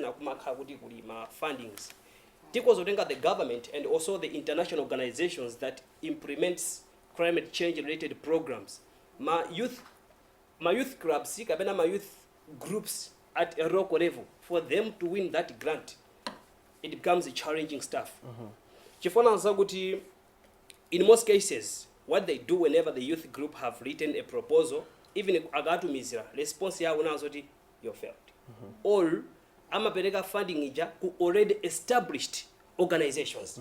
D: fundings. The government and also the international organizations that implements climate change related programs. My youth clubs, my youth groups at a local level, for them to win that grant, it becomes a challenging stuff. In most cases, what they do whenever the youth group have written a proposal, even if agatu mizira, response ya unazoti, you failed. All amapereka funding ija ku already established organizations.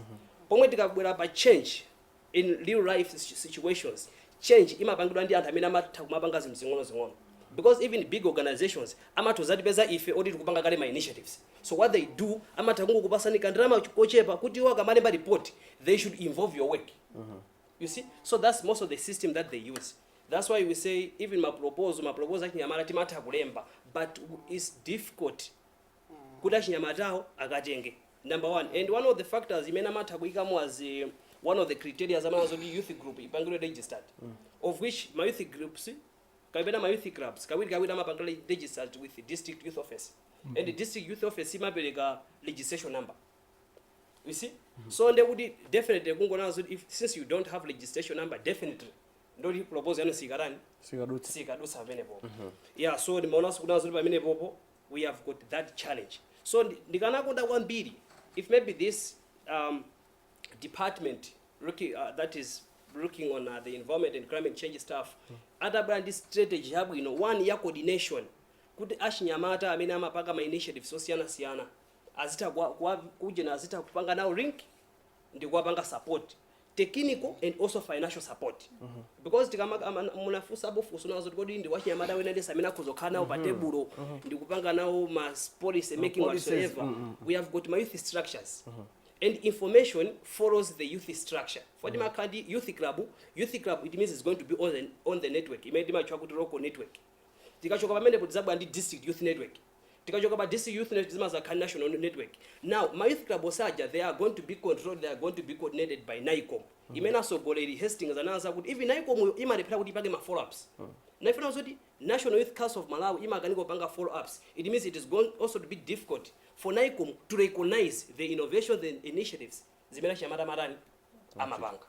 D: Pomwe tikabwera pa change in real life situations, change imapangidwa ndi anthu amene amatha kumapanga zinthu zing'ono-zing'ono. Because even big organizations amatozati peza ife oti tikupanga kale ma initiatives. So what they do, amatha kungokupasani kandrama kochepa kuti waka malemba report, they should involve your work. You see? So that's most of the system that they use. That's why we say, even my proposal akinyamata timata kulemba, but it's difficult. Kuda chinyamataho akatenge. Number one. And one of the factors imena mata kuikamo as one of the criteria zamanazo the youth group ipangire registered. Of which my youth groups, kabena my youth clubs, kawida mapangire registered with the district youth office. And the district youth office imapereka legislation number. You see? So they would definitely if since you don't have registration number, definitely don't propose any sigarani. Sigadusa available. Yeah, so the monas we have got that challenge. So the Ganakunda 1 billion, if maybe this department looking that is looking on the environment and climate change stuff, other brand this strategy have 1 year coordination. Could ashinyamata amena mapaka ma initiative siyana azita kujena azita kupanga now link ndi kuwapanga support technical and also financial support because tikama munafusa bofuso nazo kodi ndi wachinyamata wena ndesa amena kuzokana pa table ndi kupanga now ma policy making whatsoever. We have got my youth structures and information follows the youth structure. For the Makandi youth club it means it's going to be on the network. Imedima chwa kuti local network. Tikachoka pamene podzabwa ndi district youth network. Tikachoka pa district youth network zimaza ka national network. Now my youth club osaja, they are going to be controlled, they are going to be coordinated by NICOM. Imena sogoleri Hastings anaanza kuti even NICOM imalepera kuti ipange ma follow ups. Na ifuna kuti National Youth Council of Malawi imakaniko panga follow ups. It means it is going also to be difficult for NICOM to recognize the innovations and initiatives zimene chamata marani amapanga.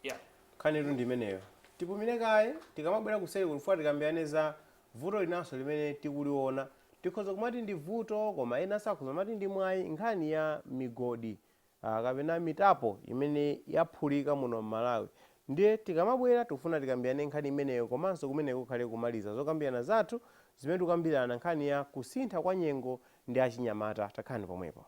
D: Yeah.
A: Kaniru ndimeneyo. Tipumire kaye tikamabwera kuseri kufuata tikambiyane za vuto linaso limene tikuliona. Tikhoza kumati ndi vuto koma ena sakhoza kumati ndi mwayi nkhani ya migodi kapena mitapo imene yaphulika muno Malawi. Ndiye tikamabwera tikufuna tikambiyane nkhani imeneyo komanso kumene kukhale kumaliza zokambiyana zathu zimene tikambirana nkhani ya kusintha kwa nyengo ndi achinyamata. Takhani pomwepo.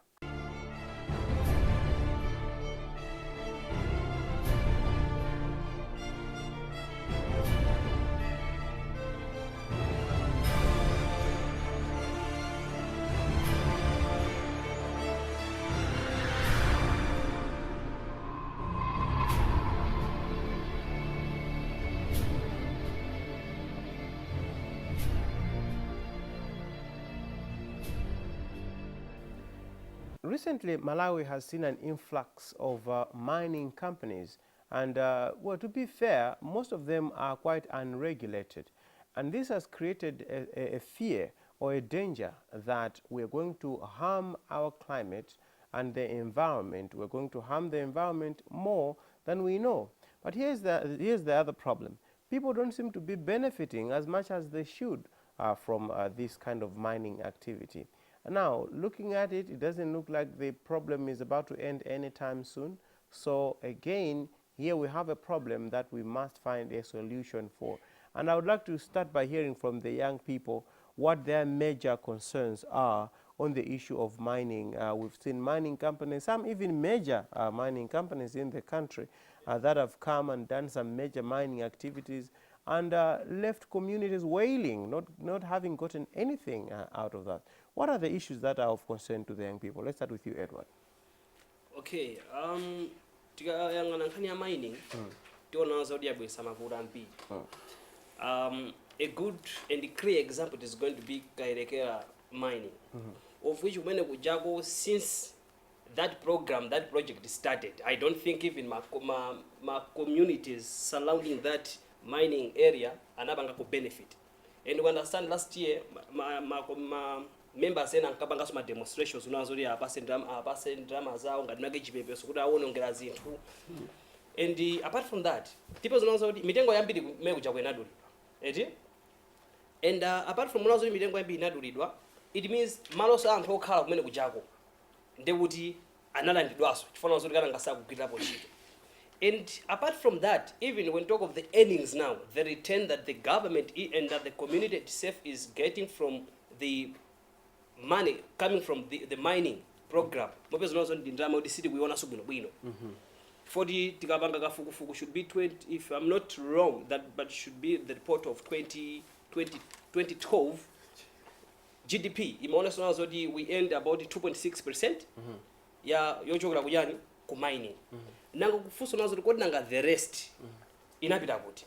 A: Recently, Malawi has seen an influx of mining companies, and well, to be fair, most of them are quite unregulated. And this has created a fear or a danger that we're going to harm our climate and the environment. We're going to harm the environment more than we know. But here's the other problem. People don't seem to be benefiting as much as they should from this kind of mining activity. Now, looking at it, it doesn't look like the problem is about to end anytime soon. So again, here we have a problem that we must find a solution for. And I would like to start by hearing from the young people what their major concerns are on the issue of mining. We've seen mining companies, some even major mining companies in the country that have come and done some major mining activities and left communities wailing, not having gotten anything out of that. What are the issues that are of concern to the young people? Let's start with you, Edward.
D: Okay, tikayang'ana nkhani ya mining tiona zodi yabwesa mavuto ambiri. A good and clear example is going to be Kairekera mining, of which when kujako since that project started, I don't think even my communities surrounding that mining area anabanga ko benefit. And we understand last year my members ena nkabanga some demonstrations unazori apase drama zao ngadimake chipepe so kuti aone ongera zinthu. And apart from that, people unazori mitengo yambiri mekuja kwenaduli. And apart from unazori mitengo yambiri inadulidwa, it means maloso anthu okhala kumene kujako ndekuti analandidwaso chifuna unazori kana ngasakugwirapo ntchito. And apart from that, even when talk of the earnings now, the return that the government and that the community itself is getting from the money coming from the mining program, for the Tikabanga should be 20, if I'm not wrong, but should be the report of 2012 GDP. We earned about 2.6%. Yeah, yochokera kujani ku mining. Nango kufuso nazo nanga the rest inapita kuti.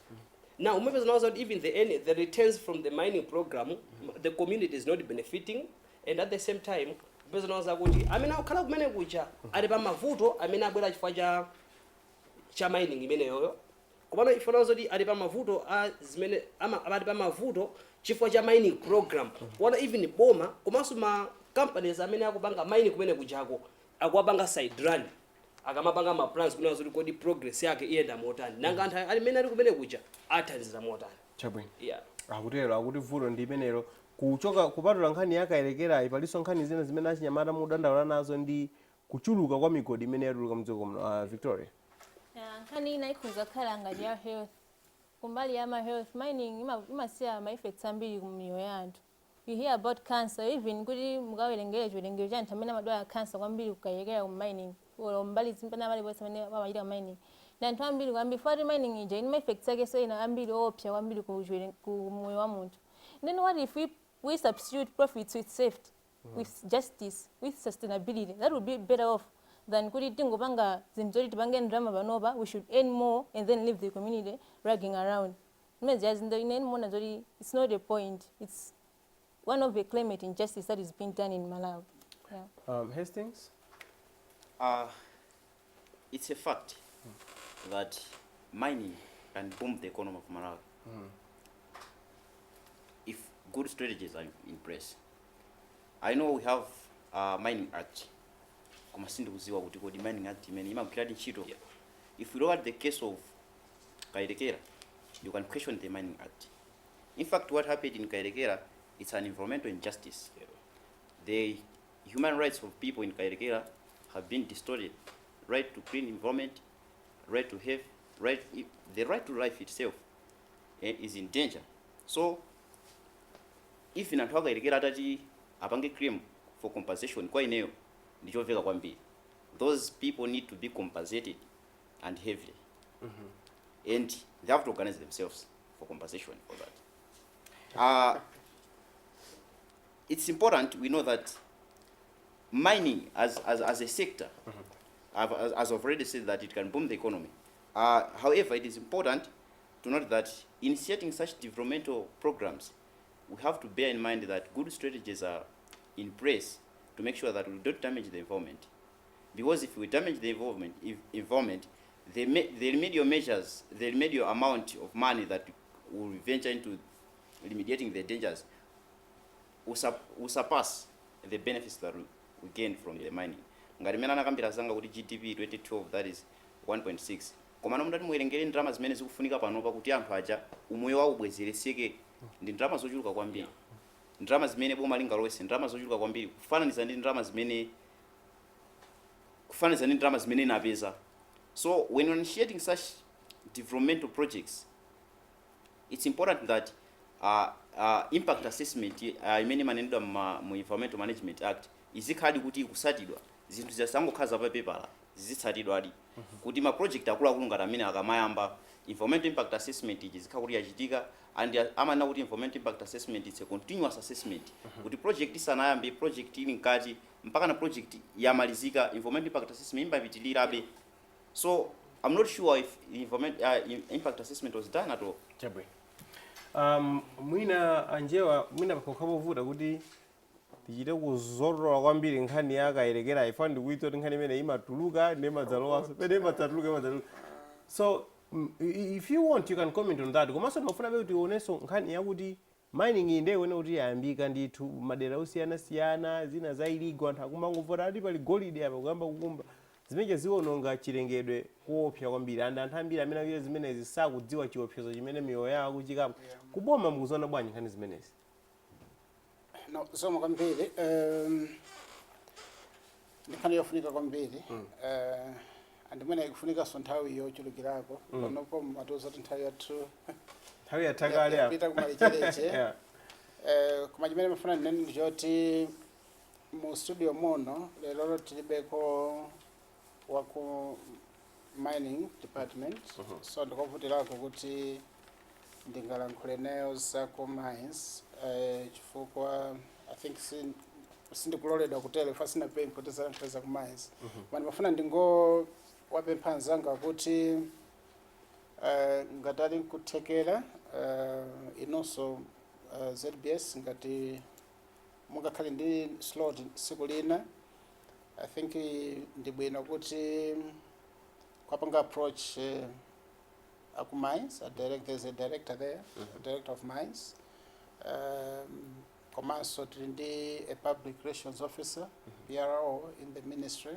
D: Now umepeza nazo even the returns from the mining program, the community is not benefiting, and at the same time umepeza nazo kuti amena ukhala kumene kuja ali pa mavuto amena abwera chifukwa cha mining imene yoyo. Komano ifuna nazo ali pa mavuto zimene ali pa mavuto chifukwa cha mining program. Wana even boma komanso ma companies amene akupanga mining kumene kujako akwapanga side run akamapanga ma plans kuna zuri kodi progress yake ienda motani nanga anthu alimene ali kumene kuja athandiza motani
A: chabwino.
D: Yeah,
A: Akutero akuti vuto ndi imenero kuchoka kupatula nkhani yakairekera ipaliso nkhani zina zimene achinyamata mudandaula nazo ndi kuchuluka kwa migodi imene yatuluka mdziko muno. Victoria.
B: Nkhani ina ikhuza khala ngati ya health. Kumbali ya health, mining imasiya ma effects ambiri kumiyo ya anthu. You hear about cancer, even kuti mukawerengere chiwerengero cha anthu amene amadwala cancer kwambiri kukairekera ku mining. Or mbali zimpana bali bose amene bamachita mining. Na anthu ambiri kwambiri for mining ija ina effects yake so ina ambiri opsa kwambiri ku moyo wa munthu. Then what if we substitute profits with safety, with justice, with sustainability? That would be better off than kuti tingopanga zinthu zoti tipange ndrama panopa. We should earn more and then leave the community dragging around. It's not a point. It's one of the climate injustice that is being done in Malawi. Yeah.
A: Hastings?
C: It's a fact that mining can boom the economy of Malawi if good strategies are in place. I know we have mining act. Mining act. If we look at the case of Kairekera, you can question the mining act. In fact, what happened in Kairekera, it's an environmental injustice. The human rights of people in Kairekera have been distorted. Right to clean environment, right to have, the right to life itself is in danger. So, if in Antwaga Kairekera ataji apange claim for compensation, kwa ineo ndichomveka kwambiri, those people need to be compensated and heavily. And they have to organize themselves for compensation for that. It's important we know that mining as a sector, as I've already said, that it can boom the economy. However, it is important to note that in setting such developmental programs, we have to bear in mind that good strategies are in place to make sure that we don't damage the environment. Because if we damage the environment, the remedial measures, the remedial amount of money that will venture into remediating the dangers will surpass the benefits that we gain from the mining. Ngati mena nakambira zanga kuti GDP 2012 that is 1.6. Koma nomudati muwerengere ndrama zimene zikufunika panopa kuti anthu aja umoyo wawo ubwezereseke ndi ndrama zochuluka kwambiri. Ndrama zimene boma lingalowese ndrama zochuluka kwambiri kufananiza ndi ndrama zimene napeza. So when you're initiating such developmental projects, it's important that impact assessment imene manenedwa mu Environmental Management Act izikhadi kuti ikusatidwa zinthu zisangokhaza pa paper zizitsatidwa ali kuti ma project akuluakulu ngati amene akamayamba environmental impact assessment izikhala kuti yachitika and amana kuti environmental impact assessment is a continuous assessment kuti project isanayambe project ili nkati mpaka na project yamalizika environmental impact assessment imbapitilirabe. So I'm not sure if impact assessment was done at all.
A: Chabwe. Mwina anjewa mwina pakhovuta kuti tichite kuzorora kwambiri nkhani yakayerekera ifa ndikuitsa kuti nkhani imene imatuluka nemadzalowaso pene imatsatuluka. So if you want you can comment on that. Komanso timafuna kuti tionenso nkhani yakuti mining iyi ndeyone kuti yayambika ndithu madera osiyana-siyana zina za iligo anthu akumangomvota ati pali golide apa kuyamba kukumba zimene ziwononga chilengedwe kuopsa kwambiri and anthu ambiri amene akuchita zimenezi sakudziwa chiopsezo chimene miyoyo yawo akuchitapo. Kuboma mukuziona bwanji nkhani zimenezi?
E: No, zomwe kwambiri ndikhani yofunika kwambiri andimene ikufunikanso nthawi yochulukirako panopo matoza kuti nthawi yathu
A: nthawi yathakale apa
E: pita kumalechereche. Koma chimene mafuna ndinene ndichoti mu studio muno lero tilibeko waku mining department so ndikovutirako kuti ndingalankhule nayo zaku mines chifukwa I think sindikuloledwa kutele ifa sinapewa impoteza za ku mines. Mani mafuna ndingo wapempha anzanga kuti ngatali nkuthekera inonso ZBS ngati mungakhale ndi slot siku lina I think ndibwino kuti kwapanga approach aku mines there's a director there a director of mines komanso tili ndi a public relations officer PRO in the ministry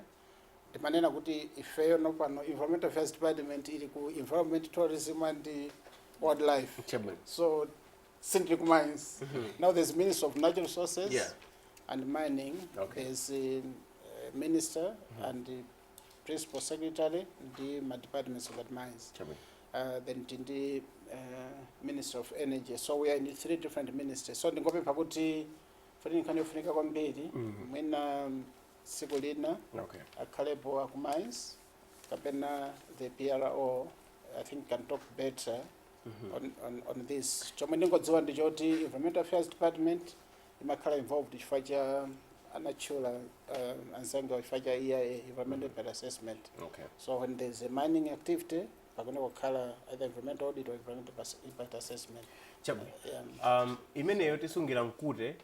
E: ndimanena kuti ifeyo nopano environmental affairs department ili ku environment tourism and wildlife. So simply mines. Now there's Minister of Natural Resources and Mining. There's a minister and the principal secretary the departments of that mines. Then the Minister of Energy. So we are in 3 different ministers. So ndingopempha kuti fani nkani yofunika kwambiri mwina siku lina akhalepo aku mines kapena the PRO I think can talk better on this. Chomwe ndingodziwa ndichoti Environmental Affairs Department imakhala involved chifukwa cha anachula anzanga chifukwa cha environmental impact assessment. So when there's a mining activity pakona kukhala either environmental audit or environmental impact assessment.
A: Imeneyo tisungira mkute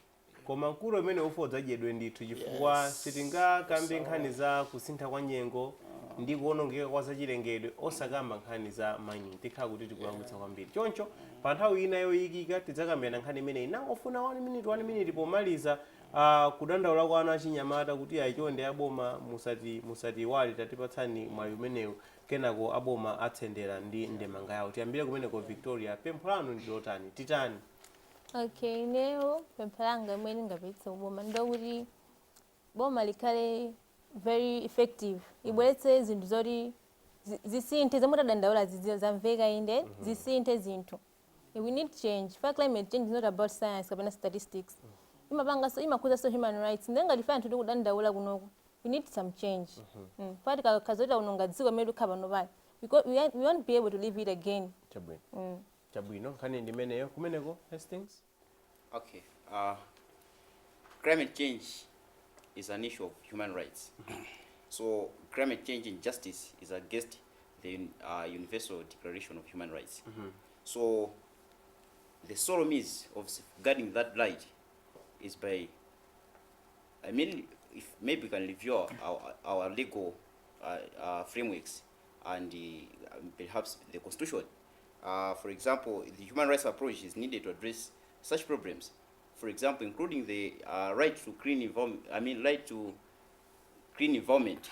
A: koma mkulu imene ufodza jedwe ndithu chifukwa sitingakambe nkhani za kusintha kwa nyengo ndi kuonongeka kwa zachilengedwe osakamba nkhani za mining tikhala kuti tikulangutsa kwambiri. Choncho pa nthawi ina yoyikika tidzakambirana nkhani imeneyi nangofuna 1 minute pomaliza kudandaula kwa ana achinyamata kuti ayichonde aboma musati wali tatipatsani mwayi umenewu kenako aboma atsendera ndi ndemanga yawo. Tiyambire kumeneko Victoria, pempho lanu ndi lotani titani?
B: Okay, leo pempho langa mwene ngapitsa uboma ndokuti boma likhale very effective. Ibweretse zinthu zoti zisinthe zamutadandaula zamveka inde zisinthe zinthu. We need change. For climate change is not about science kapena statistics. Imapanga so imakuza so human rights. Ndenga lifanya tuti kudandaula kunoku. We need some change. Pati kazota unonga dziko medu kaba nobali. Because we won't be able to live it again.
A: Chabwino nkhani ndimeneyo kumeneko Hastings.
C: Okay. Climate change is an issue of human rights. So climate change and justice is against the Universal Declaration of Human Rights. So the sole means of safeguarding that right is by, I mean, if maybe we can review our legal frameworks and perhaps the Constitution. For example, the human rights approach is needed to address such problems. For example, including the right to clean environment. Right to clean environment.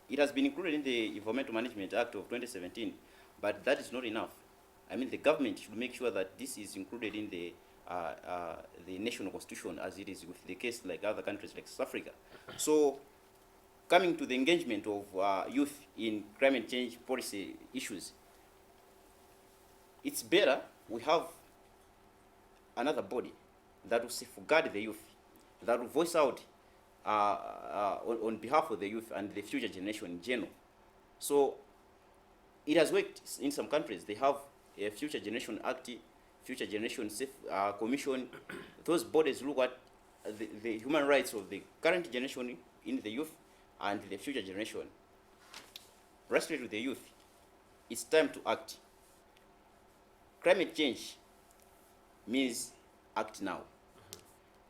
C: It has been included in the Environmental Management Act of 2017, but that is not enough. The government should make sure that this is included in the national constitution, as it is with the case like other countries like South Africa. So, coming to the engagement of youth in climate change policy issues, it's better we have another body that will safeguard the youth, that will voice out on behalf of the youth and the future generation in general. So it has worked in some countries. They have a Future Generation Act, Future Generation Commission. Those bodies look at the human rights of the current generation in the youth and the future generation. Respect to the youth, it's time to act. Climate change means act now.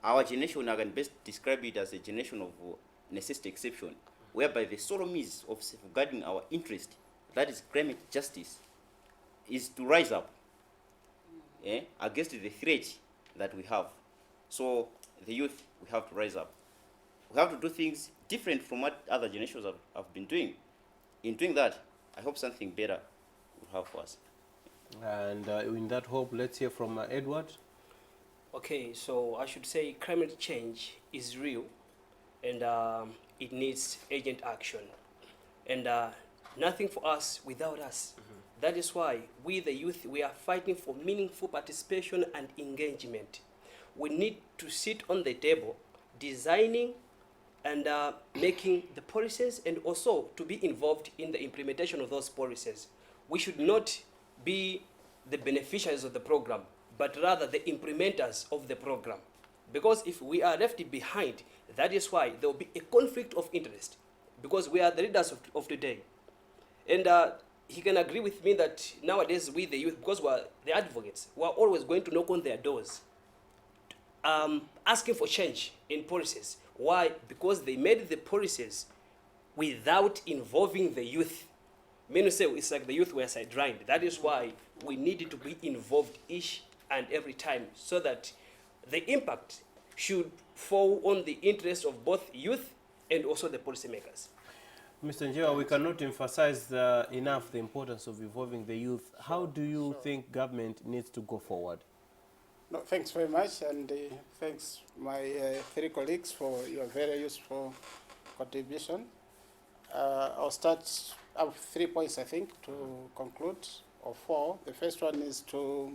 C: Our generation, I can best describe it as a generation of necessity exception, whereby the sole means of safeguarding our interest, that is climate justice, is to rise up against the threat that we have. So the youth, we have to rise up. We have to do things different from what other generations have been doing. In doing that, I hope something better will have for us.
A: And in that hope, let's hear from Edward.
D: Okay, so I should say climate change is real, and it needs urgent action, and nothing for us without us. That is why we, the youth, we are fighting for meaningful participation and engagement. We need to sit on the table, designing and making the policies, and also to be involved in the implementation of those policies. We should not be the beneficiaries of the program, but rather the implementers of the program. Because if we are left behind, that is why there will be a conflict of interest, because we are the leaders of today. And he can agree with me that nowadays we, the youth, because we are the advocates, we are always going to knock on their doors, asking for change in policies. Why? Because they made the policies without involving the youth. Many say it's like the youth were sidelined. That is why we needed to be involved each and every time, so that the impact should fall on the interest of both youth and also the policymakers.
A: Mr. Njewa, we cannot emphasize enough the importance of involving the youth. How do you think government needs to go forward?
E: No, thanks very much, and thanks my three colleagues for your very useful contribution. I'll start. I have 3 points, I think, to conclude, or 4. The first one is to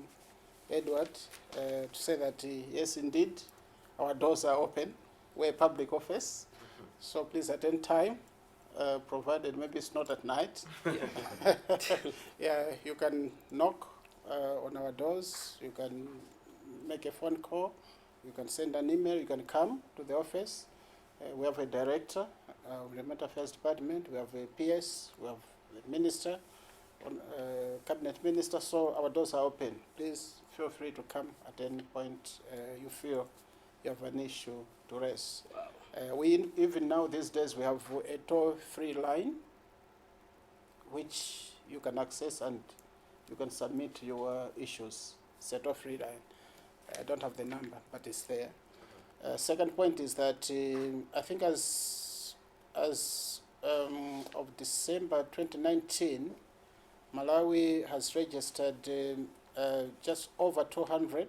E: Edward, to say that yes, indeed, our doors are open. We're a public office, so please attend time, provided maybe it's not at night. Yeah, you can knock on our doors, you can make a phone call, you can send an email, you can come to the office. We have a director of the Mental Affairs Department, we have a PS, we have a minister, cabinet minister, so our doors are open. Please feel free to come at any point you feel you have an issue to raise. Wow. Even now, these days, we have a toll-free line which you can access and you can submit your issues. It's a toll-free line. I don't have the number, but it's there. Second point is that I think as of December 2019, Malawi has registered just over 200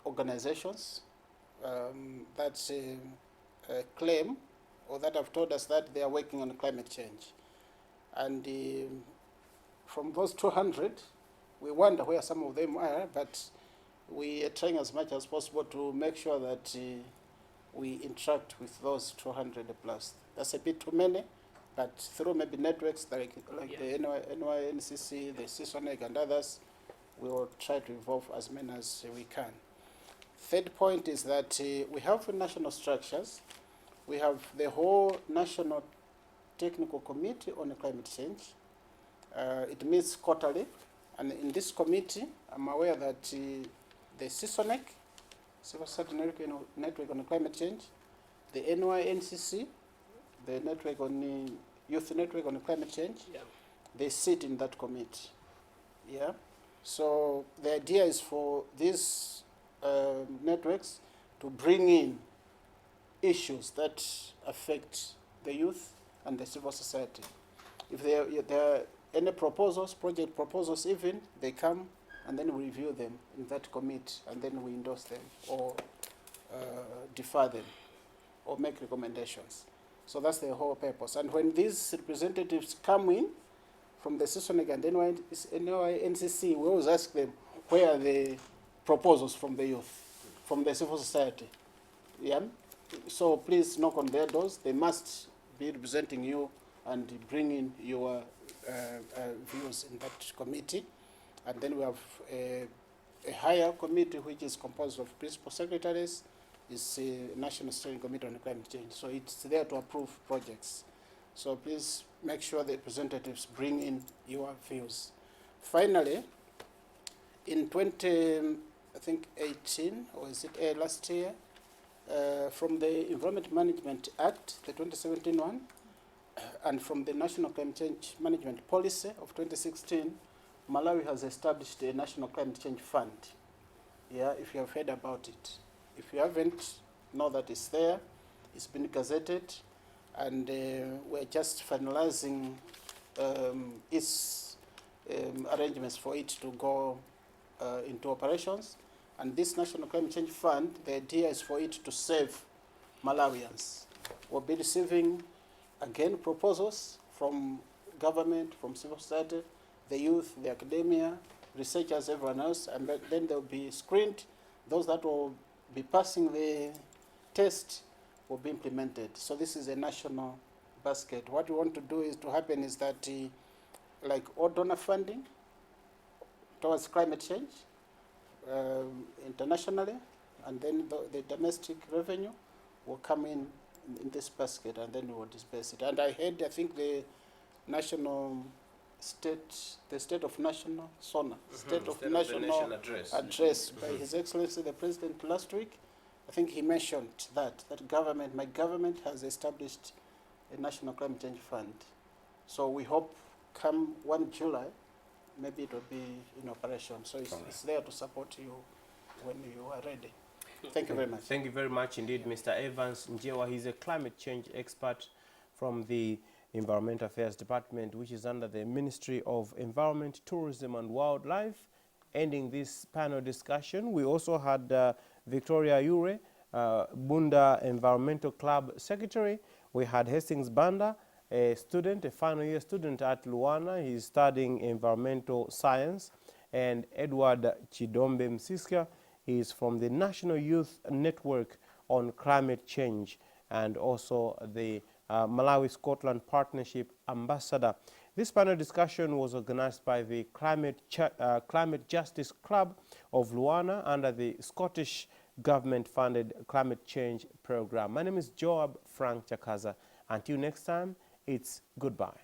E: organizations that claim or that have told us that they are working on climate change. And from those 200, we wonder where some of them are, but we are trying as much as possible to make sure that we interact with those 200 plus. That's a bit too many, but through maybe networks like the NYNCC, the CCPM and others, we will try to involve as many as we can. Third point is that we have national structures. We have the whole National Technical Committee on Climate Change. It meets quarterly, and in this committee, I'm aware that the CCPM, Civil Society Network on Climate Change, the NYNCC, the network on Youth Network on Climate Change, they sit in that committee. Yeah. So the idea is for these networks to bring in issues that affect the youth and the civil society. If there are any proposals, project proposals even, they come and then we review them in that committee and then we endorse them or defer them or make recommendations. So that's the whole purpose. And when these representatives come in from the CSONIC and NCC, we always ask them, where are the proposals from the youth, from the civil society? Yeah? So please knock on their doors. They must be representing you and bring in your views in that committee. And then we have a higher committee which is composed of principal secretaries. It's a National Steering Committee on Climate Change. So it's there to approve projects. So please make sure the representatives bring in your views. Finally, in 2018, or is it last year, from the Environment Management Act, the 2017 one, and from the National Climate Change Management Policy of 2016, Malawi has established a National Climate Change Fund. Yeah, if you have heard about it. If you haven't, know that it's there. It's been gazetted, and we're just finalizing its arrangements for it to go into operations. And this National Climate Change Fund, the idea is for it to save Malawians. We'll be receiving, again, proposals from government, from civil society, the youth, the academia, researchers, everyone else, and then they'll be screened. Those that will be passing the test will be implemented. So this is a national basket. What we want to do is to happen is that like all donor funding towards climate change internationally, and then the domestic revenue will come in this basket, and then we will disperse it. And I think the state of national SONA, state of national address by His Excellency the President last week. I think he mentioned that my government has established a National Climate Change Fund. So we hope come 1 July, maybe it will be in operation. So it's there to support you when you are ready. Thank you very much.
A: Thank you very much indeed, Mr. Evans Njewa. He's a climate change expert from the Environmental Affairs Department, which is under the Ministry of Environment, Tourism and Wildlife. Ending this panel discussion, we also had Victoria Ure, Bunda Environmental Club Secretary. We had Hastings Banda, a student, a final year student at Luana. He's studying environmental science. And Edward Chidombe Msiska is from the National Youth Network on Climate Change and also the Malawi-Scotland Partnership Ambassador. This panel discussion was organized by the Climate Justice Club of Luana under the Scottish government-funded climate change program. My name is Joab Frank Chakaza. Until next time, it's goodbye.